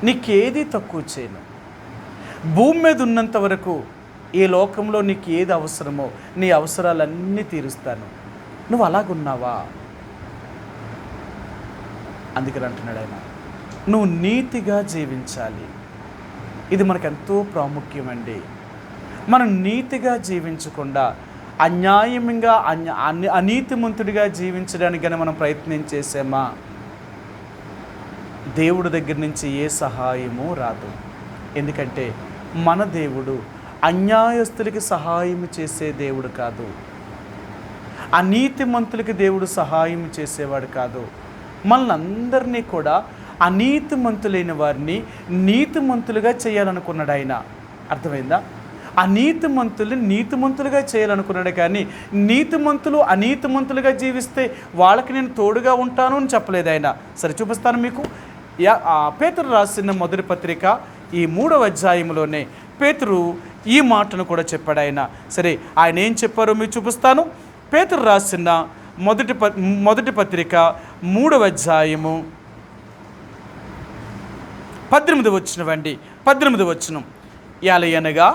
నీకేది తక్కువ చేయను. భూమి మీద ఉన్నంత వరకు ఈ లోకంలో నీకు ఏది అవసరమో నీ అవసరాలన్నీ తీరుస్తాను. నువ్వు అలాగున్నావా? అందుకని అంటున్నాడు ఆయన, నువ్వు నీతిగా జీవించాలి. ఇది మనకెంతో ప్రాముఖ్యమండి. మనం నీతిగా జీవించకుండా అన్యాయంగా అనీతిమంతుడిగా జీవించడానికి కానీ మనం ప్రయత్నం చేసామా, దేవుడి దగ్గర నుంచి ఏ సహాయము రాదు. ఎందుకంటే మన దేవుడు అన్యాయస్తులకి సహాయం చేసే దేవుడు కాదు, అనీతిమంతులకి దేవుడు సహాయం చేసేవాడు కాదు. మనల్ని కూడా అనీతిమంతులైన వారిని నీతిమంతులుగా చేయాలనుకున్నాడు ఆయన. అర్థమైందా? అనీతిమంతుల్ని నీతిమంతులుగా చేయాలనుకున్నాడు. కానీ నీతిమంతులు అనీతిమంతులుగా జీవిస్తే వాళ్ళకి నేను తోడుగా ఉంటాను అని చెప్పలేదు ఆయన. సరే, చూపిస్తాను మీకు. పేతురు రాసిన మొదటి పత్రిక ఈ 3వ అధ్యాయంలోనే పేతురు ఈ మాటను కూడా చెప్పాడు ఆయన. సరే, ఆయన ఏం చెప్పారో మీకు చూపిస్తాను. పేతురు రాసిన మొదటి పత్రిక 3వ అధ్యాయము 18వ వచనం. యాలయనగా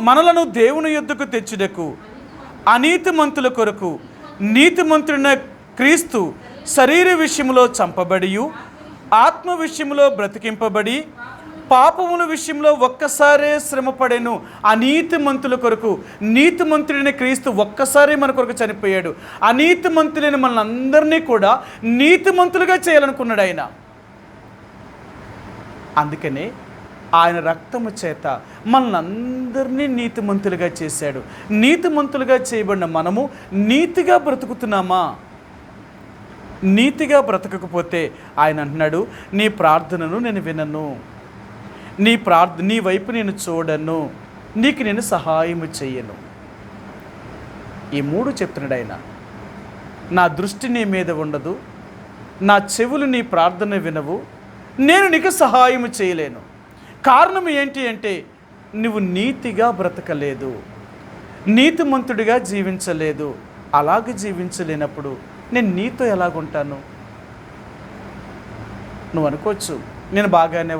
మనలను దేవుని యొద్దకు తెచ్చుటకు అనీతిమంతుల కొరకు నీతిమంతుడైన క్రీస్తు శరీర విషయంలో చంపబడి ఆత్మ విషయంలో బ్రతికింపబడి పాపముల విషయంలో ఒక్కసారే శ్రమపడెను. అనీతిమంతుల కొరకు నీతిమంతుడైన క్రీస్తు ఒక్కసారి మన కొరకు చనిపోయాడు. అనీతిమంతులైన మనల్ని అందరినీ కూడా నీతిమంతులుగా చేయాలనుకున్నాడు ఆయన. అందుకనే ఆయన రక్తము చేత మనల్ని అందరినీ నీతిమంతులుగా చేశాడు. నీతిమంతులుగా చేయబడిన మనము నీతిగా బ్రతుకుతున్నామా? నీతిగా బ్రతకకపోతే ఆయన అంటున్నాడు, నీ ప్రార్థనను నేను వినను, నీ వైపు నేను చూడను, నీకు నేను సహాయము చెయ్యను. ఈ 3 చెప్తున్నాడు ఆయన. నా దృష్టి నీ మీద ఉండదు, నా చెవులు నీ ప్రార్థన వినవు, నేను నీకు సహాయము చేయలేను. కారణం ఏంటి అంటే నువ్వు నీతిగా బ్రతకలేదు, నీతిమంతుడిగా జీవించలేదు. అలాగే జీవించలేనప్పుడు నేను నీతో ఎలాగుంటాను? నువ్వు అనుకోవచ్చు, నేను బాగానే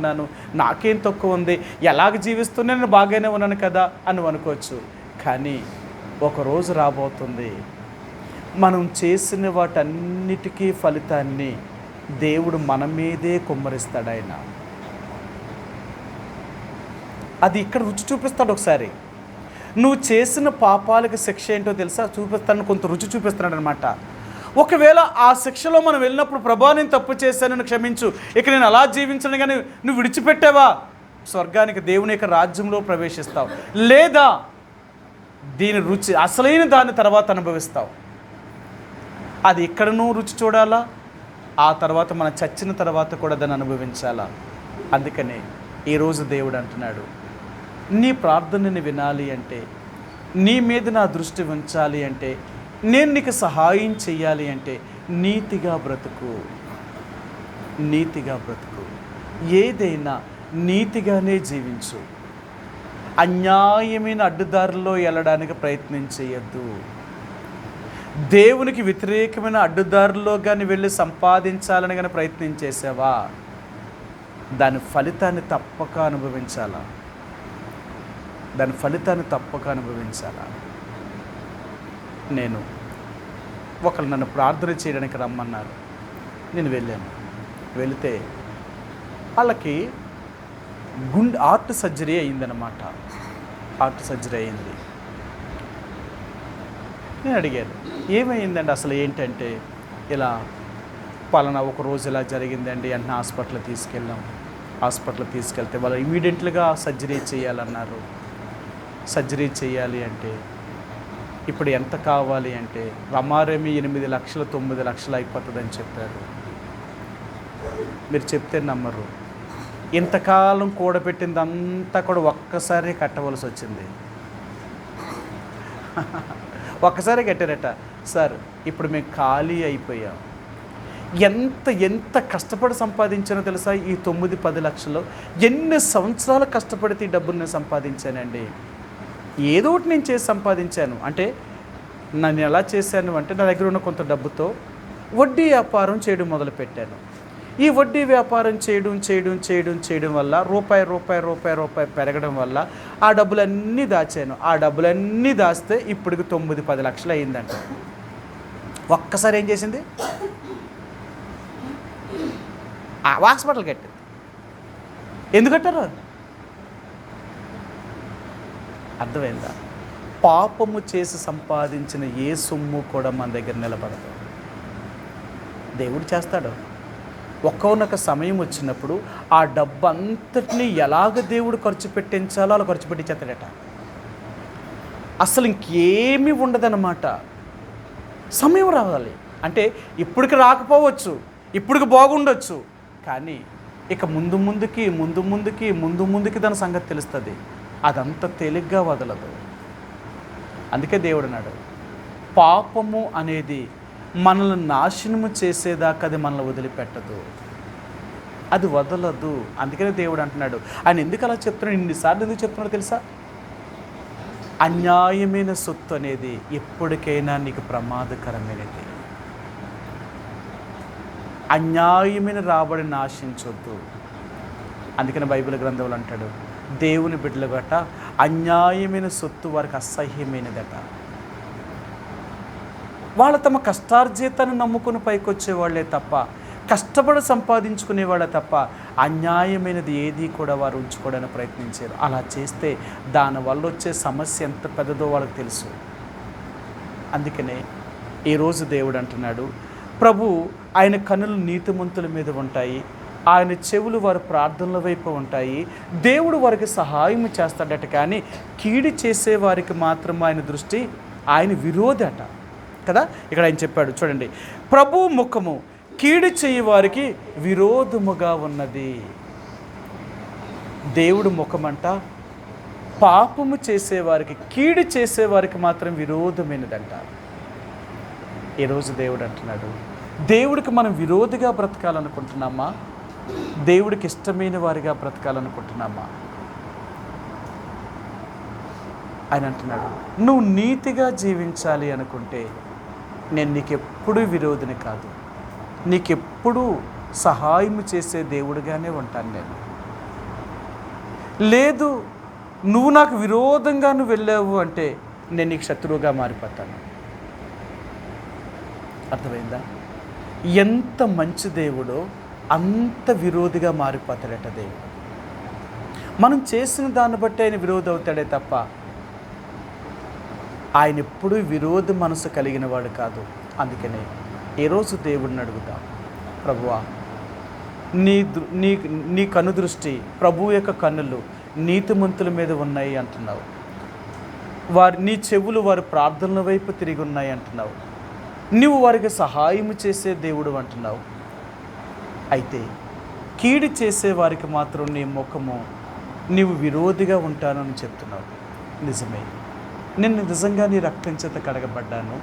ఉన్నాను, నాకేం తక్కువ ఉంది, ఎలాగ జీవిస్తున్నా నేను బాగానే ఉన్నాను కదా అని అనుకోవచ్చు. కానీ ఒకరోజు రాబోతుంది, మనం చేసిన వాటన్నిటికీ ఫలితాన్ని దేవుడు మన మీదే కుమ్మరిస్తాడు ఆయన. అది ఇక్కడ రుచి చూపిస్తాడు. ఒకసారి నువ్వు చేసిన పాపాలకు శిక్ష ఏంటో తెలుసా? చూపిస్తాను, కొంత రుచి చూపిస్తున్నాడు అనమాట. ఒకవేళ ఆ శిక్షలో మనం వెళ్ళినప్పుడు, ప్రభా నేను తప్పు చేశానని క్షమించు, ఇక నేను అలా జీవించను కానీ నువ్వు విడిచిపెట్టావా, స్వర్గానికి దేవుని యొక్క రాజ్యంలో ప్రవేశిస్తావు. లేదా దీని రుచి అసలైన దాని తర్వాత అనుభవిస్తావు. అది ఇక్కడనూ రుచి చూడాలా, ఆ తర్వాత మనం చచ్చిన తర్వాత కూడా దాన్ని అనుభవించాలా. అందుకనే ఈరోజు దేవుడు అంటున్నాడు, నీ ప్రార్థనని వినాలి అంటే, నీ మీద నా దృష్టి ఉంచాలి అంటే, నేను నీకు సహాయం చెయ్యాలి అంటే నీతిగా బ్రతుకు. నీతిగా బ్రతుకు, ఏదైనా నీతిగానే జీవించు. అన్యాయమైన అడ్డుదారుల్లో వెళ్ళడానికి ప్రయత్నం చేయొద్దు. దేవునికి వ్యతిరేకమైన అడ్డుదారుల్లో కానీ వెళ్ళి సంపాదించాలని కానీ ప్రయత్నం చేసావా, దాని ఫలితాన్ని తప్పక అనుభవించాలా. నేను ఒకరు నన్ను ప్రార్థన చేయడానికి రమ్మన్నారు. నేను వెళ్ళాను. వెళితే వాళ్ళకి హార్ట్ సర్జరీ అయిందనమాట. నేను అడిగాను, ఏమైందండి అసలు ఏంటంటే, ఇలా పలానా ఒక రోజు ఇలా జరిగిందండి అంటే హాస్పిటల్ తీసుకెళ్తే వాళ్ళు ఇమీడియట్గా సర్జరీ చేయాలన్నారు. సర్జరీ చేయాలి అంటే ఇప్పుడు ఎంత కావాలి అంటే రమారమి 8 లక్షలు 9 లక్షలు అయిపోతుందని చెప్పారు. మీరు చెప్తే నమ్మరు. ఇంతకాలం కూడబెట్టిందంతా కూడా ఒక్కసారి కట్టవలసి వచ్చింది. ఒక్కసారి కట్టారట. సార్ ఇప్పుడు మేము ఖాళీ అయిపోయాం. ఎంత కష్టపడి సంపాదించానో తెలుసా? ఈ 9-10 లక్షలు ఎన్ని సంవత్సరాలు కష్టపడితే ఈ డబ్బులు నేను సంపాదించానండి. ఏదో ఒకటి నేను చేసి సంపాదించాను. అంటే నన్ను ఎలా చేశాను అంటే, నా దగ్గర ఉన్న కొంత డబ్బుతో వడ్డీ వ్యాపారం చేయడం మొదలుపెట్టాను. ఈ వడ్డీ వ్యాపారం చేయడం వల్ల రూపాయి పెరగడం వల్ల ఆ డబ్బులన్నీ దాచాను. ఆ డబ్బులన్నీ దాస్తే ఇప్పటికి 9-10 లక్షలు అయిందంట. ఒక్కసారి ఏం చేసింది? హాస్పిటల్ కట్టింది. ఎందుకు కట్టారు? అర్థమైందా? పాపము చేసి సంపాదించిన ఏ సొమ్ము కూడా మన దగ్గర నిలబడదు. దేవుడు చేస్తాడు. ఒక్కొక్క సమయం వచ్చినప్పుడు ఆ డబ్బు అంతటినీ ఎలాగ దేవుడు ఖర్చు పెట్టించాలో అలా ఖర్చు పెట్టించేస్తాడట. అసలు ఇంకేమీ ఉండదన్నమాట. సమయం రావాలి అంటే ఇప్పటికి రాకపోవచ్చు, ఇప్పటికి బాగుండొచ్చు, కానీ ఇక ముందు ముందుకి దాని సంగతి తెలుస్తుంది. అదంతా తేలిగ్గా వదలదు. అందుకే దేవుడు అన్నాడు, పాపము అనేది మనల్ని నాశనము చేసేదాకా అది మనల్ని వదిలిపెట్టదు, అది వదలదు. అందుకనే దేవుడు అంటున్నాడు. ఆయన ఎందుకు అలా చెప్తున్నాడు, ఇన్నిసార్లు ఎందుకు చెప్తున్నాడు తెలుసా? అన్యాయమైన సొత్తు అనేది ఎప్పటికైనా నీకు ప్రమాదకరమైనది. అన్యాయమైన రాబడిని ఆశించొద్దు. అందుకని బైబిల్ గ్రంథంలో అంటాడు, దేవుని బిడ్డలు గట అన్యాయమైన సొత్తు వారికి అసహ్యమైనదట. వాళ్ళు తమ కష్టార్జితాన్ని నమ్ముకుని పైకొచ్చేవాళ్లే తప్ప, కష్టపడి సంపాదించుకునేవాళ్ళే తప్ప అన్యాయమైనది ఏది కూడా వారు ఉంచుకోవడానికి ప్రయత్నించారు. అలా చేస్తే దానివల్ల వచ్చే సమస్య ఎంత పెద్దదో వాళ్ళకి తెలుసు. అందుకనే ఈరోజు దేవుడు అంటున్నాడు, ప్రభు ఆయన కన్నులు నీతిమంతుల మీద ఉంటాయి, ఆయన చెవులు వారి ప్రార్థనల వైపు ఉంటాయి, దేవుడు వారికి సహాయం చేస్తాడట. కానీ కీడు చేసే వారికి మాత్రం ఆయన దృష్టి, ఆయన విరోధట కదా. ఇక్కడ ఆయన చెప్పాడు చూడండి, ప్రభు ముఖము కీడు చేయి వారికి విరోధముగా ఉన్నది. దేవుడు ముఖమంట పాపము చేసేవారికి, కీడు చేసేవారికి మాత్రం విరోధమైనదంట. ఈరోజు దేవుడు అంటున్నాడు, దేవుడికి మనం విరోధిగా బ్రతకాలనుకుంటున్నామా, దేవుడికి ఇష్టమైన వారిగా బ్రతకాలనుకుంటున్నామా? ఆయన అంటున్నాడు, నువ్వు నీతిగా జీవించాలి అనుకుంటే నేను నీకెప్పుడూ విరోధిని కాదు, నీకెప్పుడూ సహాయం చేసే దేవుడిగానే ఉంటాను నేను. లేదు నువ్వు నాకు విరోధంగా నువ్వు వెళ్ళావు అంటే నేను నీకు శత్రువుగా మారిపోతాను. అర్థమైందా? ఎంత మంచి దేవుడో అంత విరోధిగా మారిపోతాడట దేవుడు. మనం చేసిన దాన్ని బట్టి ఆయన విరోధి అవుతాడే తప్ప ఆయన ఎప్పుడూ విరోధ మనసు కలిగిన వాడు కాదు. అందుకనే ఈరోజు దేవుడిని అడుగుతాం, ప్రభువా నీ కన్ను దృష్టి, ప్రభు యొక్క కన్నులు నీతిమంతుల మీద ఉన్నాయి అంటున్నావు, నీ చెవులు వారి ప్రార్థనల వైపు తిరిగి ఉన్నాయి అంటున్నావు, నువ్వు వారికి సహాయం చేసే దేవుడు అంటున్నావు. అయితే కీడు చేసే వారికి మాత్రం నీ ముఖము నీవు విరోధిగా ఉంటానని చెప్తున్నావు. నిజమే, నేను నిజంగా నీ రక్తం చేత కడగబడ్డాను,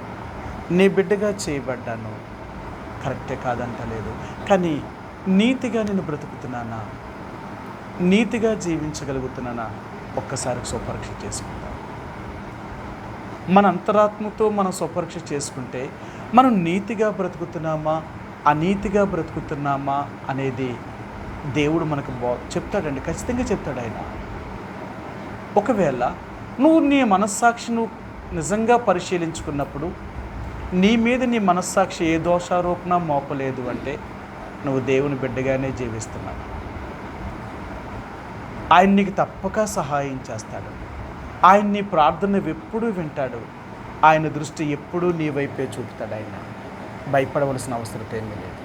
నీ బిడ్డగా చేయబడ్డాను, కరెక్టే కాదంటలేదు. కానీ నీతిగా నేను బ్రతుకుతున్నానా, నీతిగా జీవించగలుగుతున్నానా, ఒక్కసారి స్వపరీక్ష చేసుకుంటాం. మన అంతరాత్మతో మనం స్వపరీక్ష చేసుకుంటే మనం నీతిగా బ్రతుకుతున్నామా, అనీతిగా బ్రతుకుతున్నామా అనేది దేవుడు మనకు చెప్తాడండి, ఖచ్చితంగా చెప్తాడు ఆయన. ఒకవేళ నువ్వు నీ మనస్సాక్షిని నిజంగా పరిశీలించుకున్నప్పుడు నీ మీద నీ మనస్సాక్షి ఏ దోషారోపణ మోపలేదు అంటే నువ్వు దేవుని బిడ్డగానే జీవిస్తున్నావు. ఆయన నీకు తప్పక సహాయం చేస్తాడు. ఆయన నీ ప్రార్థన ఎప్పుడూ వింటాడు. ఆయన దృష్టి ఎప్పుడూ నీ వైపే చూపుతాడు. ఆయన భయపడవలసిన అవసరం ఏమీ లేదు.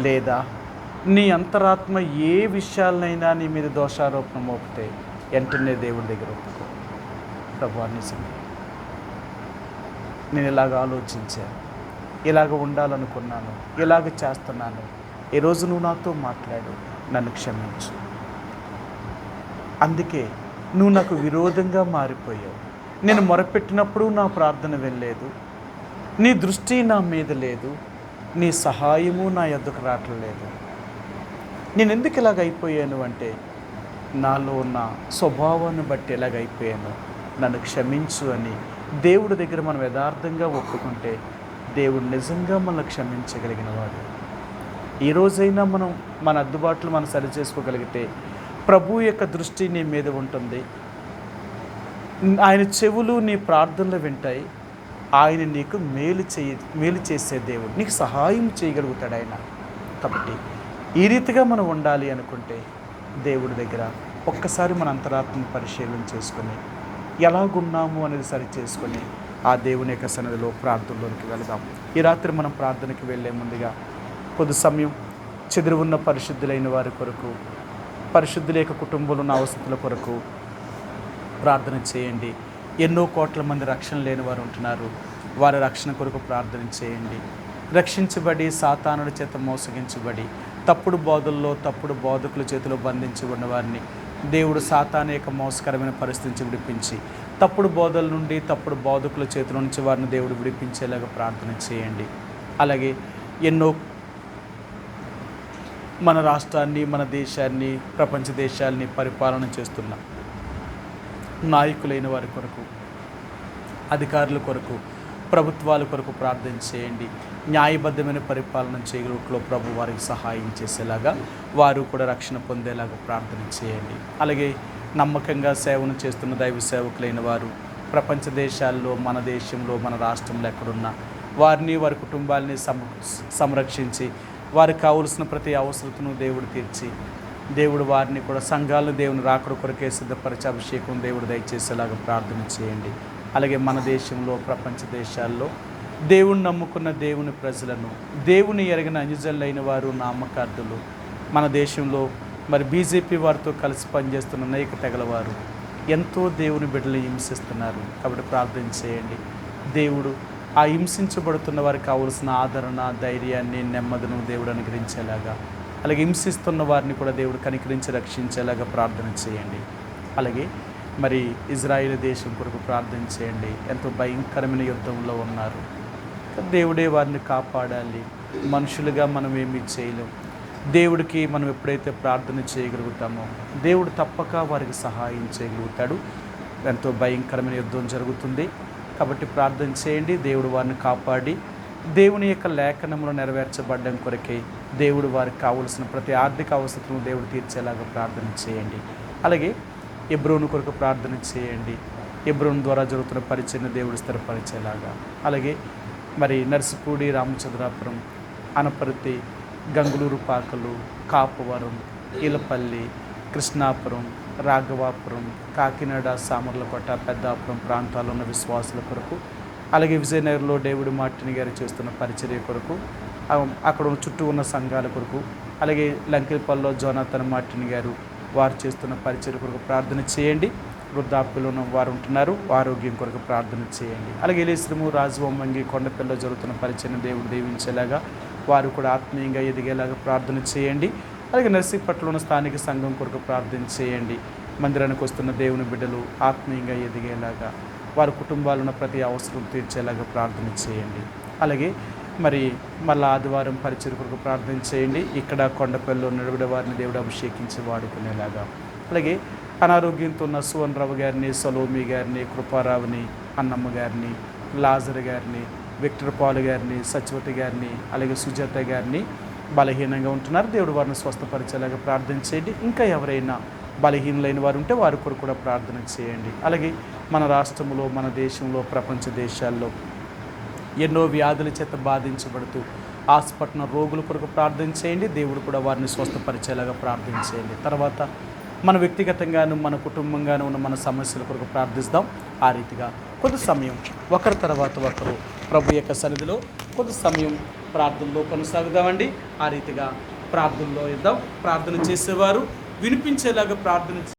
లేదా నీ అంతరాత్మ ఏ విషయాలనైనా నీ మీద దోషారోపణ మోపితే వెంటనే దేవుడి దగ్గర ఒప్పుకో. ప్రభువా, నిజమే, నేను ఇలాగ ఆలోచించాను, ఇలాగ ఉండాలనుకున్నాను, ఇలాగ చేస్తున్నాను, ఈరోజు నువ్వు నాతో మాట్లాడు, నన్ను క్షమించు. అందుకే నువ్వు నాకు విరోధంగా మారిపోయావు. నేను మొరపెట్టినప్పుడు నా ప్రార్థన వెళ్ళలేదు, నీ దృష్టి నా మీద లేదు, నీ సహాయము నా యొద్దకు రావట్లేదు. నేను ఎందుకు ఇలాగ అయిపోయాను అంటే నాలో ఉన్న స్వభావాన్ని బట్టి ఎలాగ అయిపోయాను, నన్ను క్షమించు అని దేవుడి దగ్గర మనం యథార్థంగా ఒప్పుకుంటే దేవుడు నిజంగా మనల్ని క్షమించగలిగిన వాడు. ఈరోజైనా మనం మన అద్దుబాట్లు మనం సరి చేసుకోగలిగితే ప్రభు యొక్క దృష్టి నీ మీద ఉంటుంది. ఆయన చెవులు నీ ప్రార్థనలు వింటాయి. ఆయన నీకు మేలు చేసే దేవుడు, నీకు సహాయం చేయగలుగుతాడు ఆయన. కాబట్టి ఈ రీతిగా మనం ఉండాలి అనుకుంటే దేవుడి దగ్గర ఒక్కసారి మన అంతరాత్మను పరిశీలన చేసుకొని ఎలాగున్నాము అనేది సరి చేసుకొని ఆ దేవుని యొక్క సన్నిధిలో ప్రార్థనలోనికి వెళదాం. ఈ రాత్రి మనం ప్రార్థనకి వెళ్ళే ముందుగా కొద్ది సమయం చెదిరి ఉన్న పరిశుద్ధులైన వారి కొరకు, పరిశుద్ధుల యొక్క కుటుంబంలో ఉన్న అవసరాల కొరకు ప్రార్థన చేయండి. ఎన్నో కోట్ల మంది రక్షణ లేని వారు ఉంటున్నారు. వారి రక్షణ కొరకు ప్రార్థన చేయండి. రక్షించబడి సాతానుడి చేత మోసగించబడి తప్పుడు బోధల్లో, తప్పుడు బోధకుల చేతిలో బంధించి ఉన్నవారిని దేవుడు సాతాను యొక్క మోసకరమైన పరిస్థితి నుంచి విడిపించి, తప్పుడు బోధల నుండి, తప్పుడు బోధకుల చేతుల నుంచి వారిని దేవుడు విడిపించేలాగా ప్రార్థన చేయండి. అలాగే ఎన్నో మన రాష్ట్రాన్ని, మన దేశాన్ని, ప్రపంచ దేశాలని పరిపాలన చేస్తున్న నాయకులైన వారి కొరకు, అధికారుల కొరకు, ప్రభుత్వాల కొరకు ప్రార్థన చేయండి. న్యాయబద్ధమైన పరిపాలన చేయగలుగులో ప్రభు వారికి సహాయం చేసేలాగా, వారు కూడా రక్షణ పొందేలాగా ప్రార్థన చేయండి. అలాగే నమ్మకంగా సేవను చేస్తున్న దైవ సేవకులైన వారు ప్రపంచ దేశాల్లో, మన దేశంలో, మన రాష్ట్రంలో ఎక్కడున్నా వారిని, వారి కుటుంబాలని సంరక్షించి వారికి కావలసిన ప్రతి అవసరతను దేవుడు తీర్చి, దేవుడు వారిని కూడా సంఘాలను దేవుని రాకడ కొరకే సిద్ధపరిచే అభిషేకం దేవుడు దయచేసేలాగా ప్రార్థన చేయండి. అలాగే మన దేశంలో, ప్రపంచ దేశాల్లో దేవుని నమ్ముకున్న దేవుని ప్రజలను, దేవుని ఎరిగిన అన్యజనులైన వారు, నామకార్థులు మన దేశంలో మరి బీజేపీ వారితో కలిసి పనిచేస్తున్న అనేక తెగలవారు ఎంతో దేవుని బిడ్డలు హింసిస్తున్నారు. కాబట్టి ప్రార్థన చేయండి. దేవుడు ఆ హింసించబడుతున్న వారికి కావలసిన ఆదరణ, ధైర్యాన్ని, నెమ్మదిను దేవుడు అనుగ్రహించేలాగా, అలాగే హింసిస్తున్న వారిని కూడా దేవుడు కనికరించి రక్షించేలాగా ప్రార్థన చేయండి. అలాగే మరి ఇజ్రాయేల్ దేశం కొరకు ప్రార్థన చేయండి. ఎంతో భయంకరమైన యుద్ధంలో ఉన్నారు. దేవుడే వారిని కాపాడాలి. మనుషులుగా మనం ఏమీ చేయలేం. దేవుడికి మనం ఎప్పుడైతే ప్రార్థన చేయగలుగుతామో దేవుడు తప్పక వారికి సహాయం చేయగలుగుతాడు. ఎంతో భయంకరమైన యుద్ధం జరుగుతుంది. కాబట్టి ప్రార్థన చేయండి. దేవుడు వారిని కాపాడి దేవుని యొక్క లేఖనంలో నెరవేర్చబడ్డం కొరకే దేవుడు వారికి కావలసిన ప్రతి ఆర్థిక అవసరతను దేవుడు తీర్చేలాగా ప్రార్థన చేయండి. అలాగే ఎబ్రోను కొరకు ప్రార్థన చేయండి. ఎబ్రోను ద్వారా జరుగుతున్న పరిచయను దేవుడు స్థిరపరిచేలాగా. అలాగే మరి నర్సిపూడి, రామచంద్రాపురం, అనపర్తి, గంగులూరు పాకలు, కాపవరం, ఈలపల్లి, కృష్ణాపురం, రాఘవాపురం, కాకినాడ, సామర్లకోట, పెద్దాపురం ప్రాంతాల్లో ఉన్న విశ్వాసుల కొరకు, అలాగే విజయనగరంలో డేవిడ్ మార్టిన్ గారు చేస్తున్న పరిచర్య కొరకు, అక్కడ చుట్టూ ఉన్న సంఘాల కొరకు, అలాగే లంకిపల్లిలో జోనాథన్ మార్టిన్ గారు వారు చేస్తున్న పరిచర్య కొరకు ప్రార్థన చేయండి. వృద్ధాప్యులు ఉన్న వారు ఉంటున్నారు, ఆరోగ్యం కొరకు ప్రార్థన చేయండి. అలాగే ఎలీశ్రము, రాజవొమ్మంగి, కొండపల్లిలో జరుగుతున్న పరిచర్యను దేవుడు దీవించేలాగా, వారు కూడా ఆత్మీయంగా ఎదిగేలాగా ప్రార్థన చేయండి. అలాగే నర్సీపట్నంలో ఉన్న స్థానిక సంఘం కొరకు ప్రార్థన చేయండి. మందిరానికి వస్తున్న దేవుని బిడ్డలు ఆత్మీయంగా ఎదిగేలాగా, వారి కుటుంబాలున్న ప్రతి అవసరం తీర్చేలాగా ప్రార్థన చేయండి. అలాగే మరి మళ్ళీ ఆదివారం పరిచయ కొరకు ప్రార్థన చేయండి. ఇక్కడ కొండపల్లిలో నడుబడి వారిని దేవుడు అభిషేకించి వాడుకునేలాగా. అలాగే అనారోగ్యంతో ఉన్న సువన్ రావు గారిని, సలోమి గారిని, కృపారావుని, అన్నమ్మ గారిని, లాజర్ గారిని, విక్టర్ పాల్ గారిని, సత్యవతి గారిని, అలాగే సుజాత గారిని బలహీనంగా ఉంటున్నారు. దేవుడు వారిని స్వస్థపరిచేలాగా ప్రార్థన చేయండి. ఇంకా ఎవరైనా బలహీనులైన వారు ఉంటే వారి కొరకు కూడా ప్రార్థన చేయండి. అలాగే మన రాష్ట్రంలో, మన దేశంలో, ప్రపంచ దేశాల్లో ఎన్నో వ్యాధుల చేత బాధించబడుతూ హాస్పిటల్ రోగుల కొరకు ప్రార్థన చేయండి. దేవుడు కూడా వారిని స్వస్థపరిచేలాగా ప్రార్థన చేయండి. తర్వాత మన వ్యక్తిగతంగాను, మన కుటుంబంగాను ఉన్న మన సమస్యల కొరకు ప్రార్థిస్తాం. ఆ రీతిగా కొంత సమయం ఒకరి తర్వాత ఒకరు ప్రభు యొక్క సన్నిధిలో కొంత సమయం ప్రార్థనలో కొనసాగుదామండి. ఆ రీతిగా ప్రార్థనలో ఇద్దాం. ప్రార్థన చేసేవారు వినిపించేలాగా ప్రార్థన